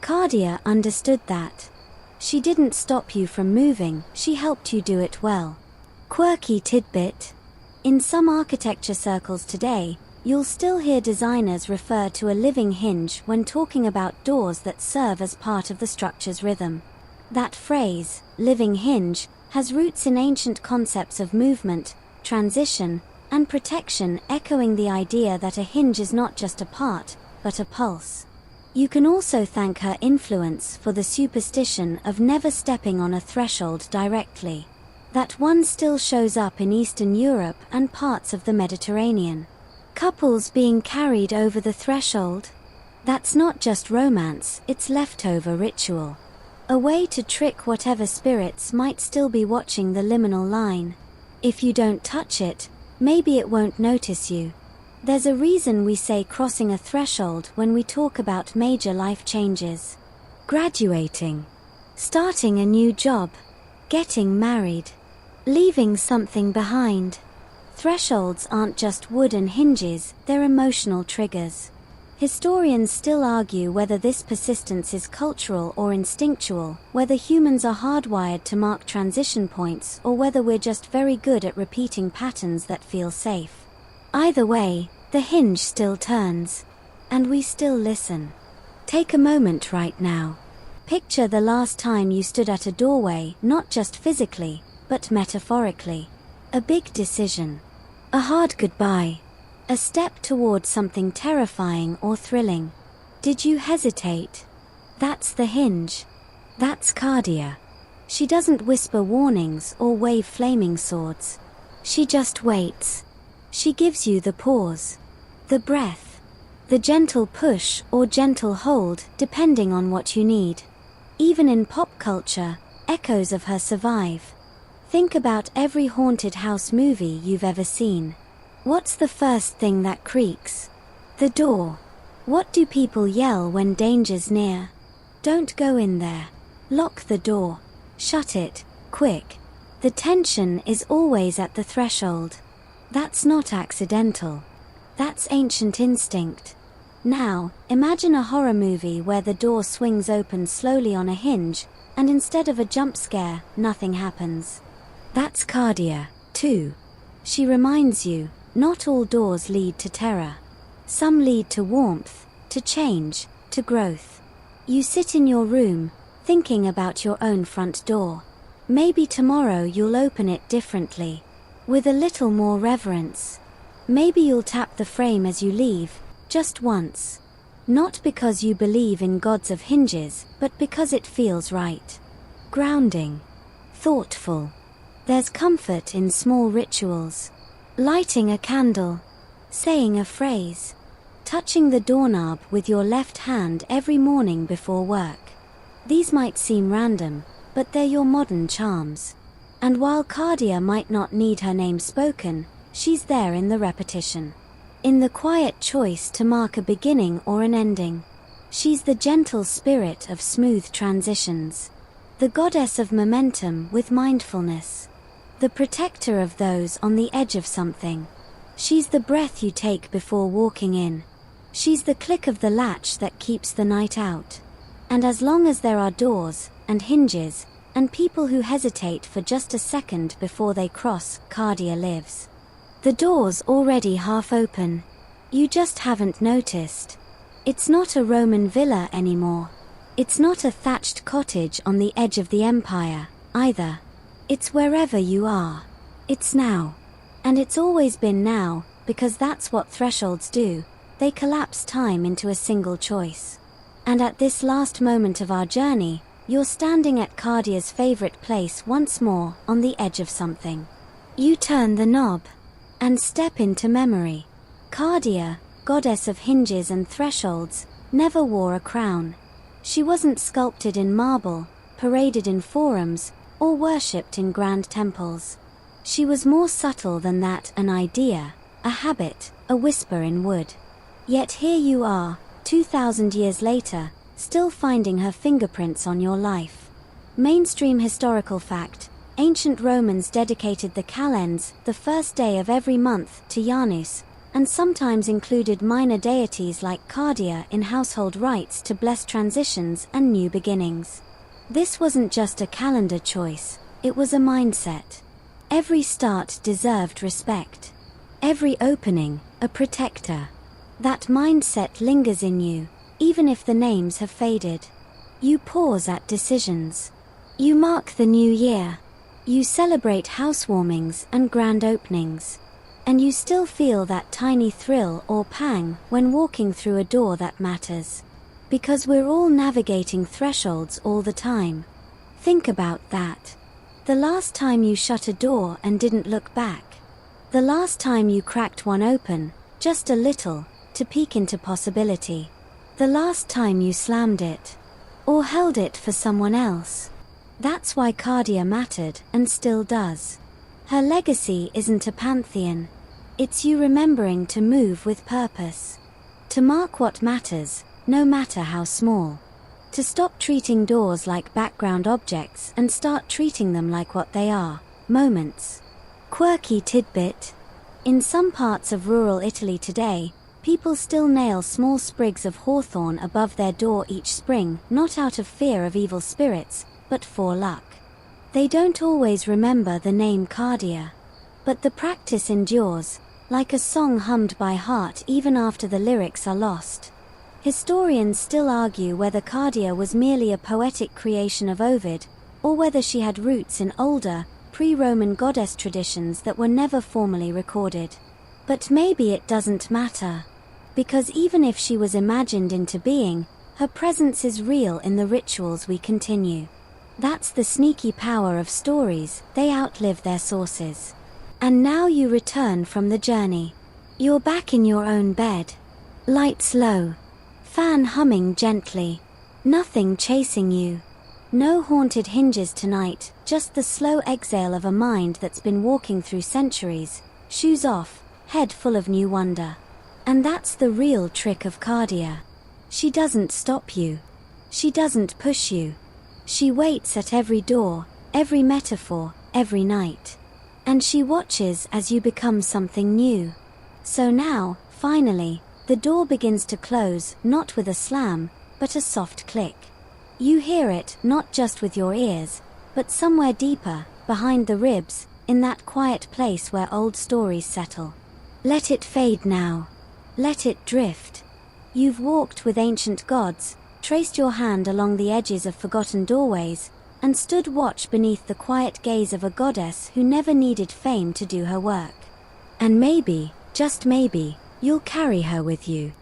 Cardea understood that. She didn't stop you from moving, she helped you do it well. Quirky tidbit. In some architecture circles today, you'll still hear designers refer to a living hinge when talking about doors that serve as part of the structure's rhythm. That phrase, living hinge, has roots in ancient concepts of movement, transition, and protection, echoing the idea that a hinge is not just a part, but a pulse. You can also thank her influence for the superstition of never stepping on a threshold directly. That one still shows up in Eastern Europe and parts of the Mediterranean. Couples being carried over the threshold? That's not just romance, it's leftover ritual. A way to trick whatever spirits might still be watching the liminal line. If you don't touch it, maybe it won't notice you. There's a reason we say crossing a threshold when we talk about major life changes. Graduating. Starting a new job. Getting married. Leaving something behind. Thresholds aren't just wooden hinges, they're emotional triggers. Historians still argue whether this persistence is cultural or instinctual, whether humans are hardwired to mark transition points or whether we're just very good at repeating patterns that feel safe. Either way, the hinge still turns. And we still listen. Take a moment right now. Picture the last time you stood at a doorway, not just physically, but metaphorically. A big decision. A hard goodbye. A step toward something terrifying or thrilling. Did you hesitate? That's the hinge. That's Cardea. She doesn't whisper warnings or wave flaming swords. She just waits. She gives you the pause. The breath. The gentle push or gentle hold, depending on what you need. Even in pop culture, echoes of her survive. Think about every haunted house movie you've ever seen. What's the first thing that creaks? The door. What do people yell when danger's near? Don't go in there. Lock the door. Shut it, quick. The tension is always at the threshold. That's not accidental. That's ancient instinct. Now, imagine a horror movie where the door swings open slowly on a hinge, and instead of a jump scare, nothing happens. That's Cardea, too. She reminds you, not all doors lead to terror. Some lead to warmth, to change, to growth. You sit in your room, thinking about your own front door. Maybe tomorrow you'll open it differently, with a little more reverence. Maybe you'll tap the frame as you leave, just once. Not because you believe in gods of hinges, but because it feels right. Grounding. Thoughtful. There's comfort in small rituals. Lighting a candle. Saying a phrase. Touching the doorknob with your left hand every morning before work. These might seem random, but they're your modern charms. And while Cardea might not need her name spoken, she's there in the repetition. In the quiet choice to mark a beginning or an ending. She's the gentle spirit of smooth transitions. The goddess of momentum with mindfulness. The protector of those on the edge of something. She's the breath you take before walking in. She's the click of the latch that keeps the night out. And as long as there are doors, and hinges, and people who hesitate for just a second before they cross, Cardea lives. The door's already half open. You just haven't noticed. It's not a Roman villa anymore. It's not a thatched cottage on the edge of the empire, either. It's wherever you are. It's now. And it's always been now, because that's what thresholds do. They collapse time into a single choice. And at this last moment of our journey, you're standing at Cardea's favorite place once more, on the edge of something. You turn the knob, and step into memory. Cardea, goddess of hinges and thresholds, never wore a crown. She wasn't sculpted in marble, paraded in forums, or worshipped in grand temples. She was more subtle than that, an idea, a habit, a whisper in wood. Yet here you are, 2,000 years later, still finding her fingerprints on your life. Mainstream historical fact: ancient Romans dedicated the calends, the first day of every month, to Janus, and sometimes included minor deities like Cardea in household rites to bless transitions and new beginnings. This wasn't just a calendar choice, it was a mindset. Every start deserved respect. Every opening, a protector. That mindset lingers in you, even if the names have faded. You pause at decisions. You mark the new year. You celebrate housewarmings and grand openings. And you still feel that tiny thrill or pang when walking through a door that matters. Because we're all navigating thresholds all the time. Think about that. The last time you shut a door and didn't look back. The last time you cracked one open, just a little, to peek into possibility. The last time you slammed it. Or held it for someone else. That's why Cardea mattered, and still does. Her legacy isn't a pantheon. It's you remembering to move with purpose. To mark what matters, no matter how small. To stop treating doors like background objects and start treating them like what they are, moments. Quirky tidbit. In some parts of rural Italy today, people still nail small sprigs of hawthorn above their door each spring, not out of fear of evil spirits, but for luck. They don't always remember the name Cardea. But the practice endures, like a song hummed by heart even after the lyrics are lost. Historians still argue whether Cardea was merely a poetic creation of Ovid, or whether she had roots in older, pre-Roman goddess traditions that were never formally recorded. But maybe it doesn't matter. Because even if she was imagined into being, her presence is real in the rituals we continue. That's the sneaky power of stories, they outlive their sources. And now you return from the journey. You're back in your own bed. Lights low. Fan humming gently. Nothing chasing you. No haunted hinges tonight, just the slow exhale of a mind that's been walking through centuries, shoes off, head full of new wonder. And that's the real trick of Cardea. She doesn't stop you. She doesn't push you. She waits at every door, every metaphor, every night. And she watches as you become something new. So now, finally, the door begins to close, not with a slam, but a soft click. You hear it, not just with your ears, but somewhere deeper, behind the ribs, in that quiet place where old stories settle. Let it fade now. Let it drift. You've walked with ancient gods, traced your hand along the edges of forgotten doorways, and stood watch beneath the quiet gaze of a goddess who never needed fame to do her work. And maybe, just maybe, you'll carry her with you.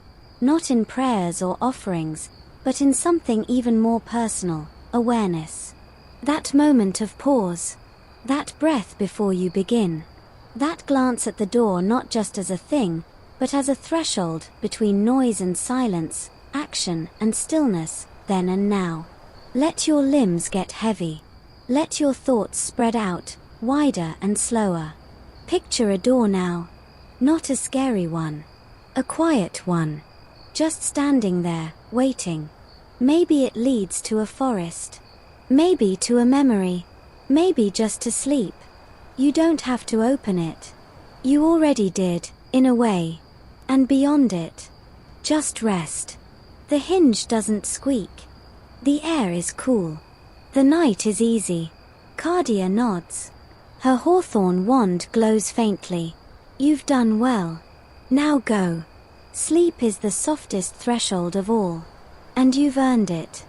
Not in prayers or offerings, but in something even more personal, awareness. That moment of pause. That breath before you begin. That glance at the door not just as a thing, but as a threshold between noise and silence, action and stillness, then and now. Let your limbs get heavy. Let your thoughts spread out, wider and slower. Picture a door now. Not a scary one. A quiet one. Just standing there, waiting. Maybe it leads to a forest. Maybe to a memory. Maybe just to sleep. You don't have to open it. You already did, in a way. And beyond it, just rest. The hinge doesn't squeak. The air is cool. The night is easy. Cardea nods. Her hawthorn wand glows faintly. You've done well. Now go. Sleep is the softest threshold of all. And you've earned it.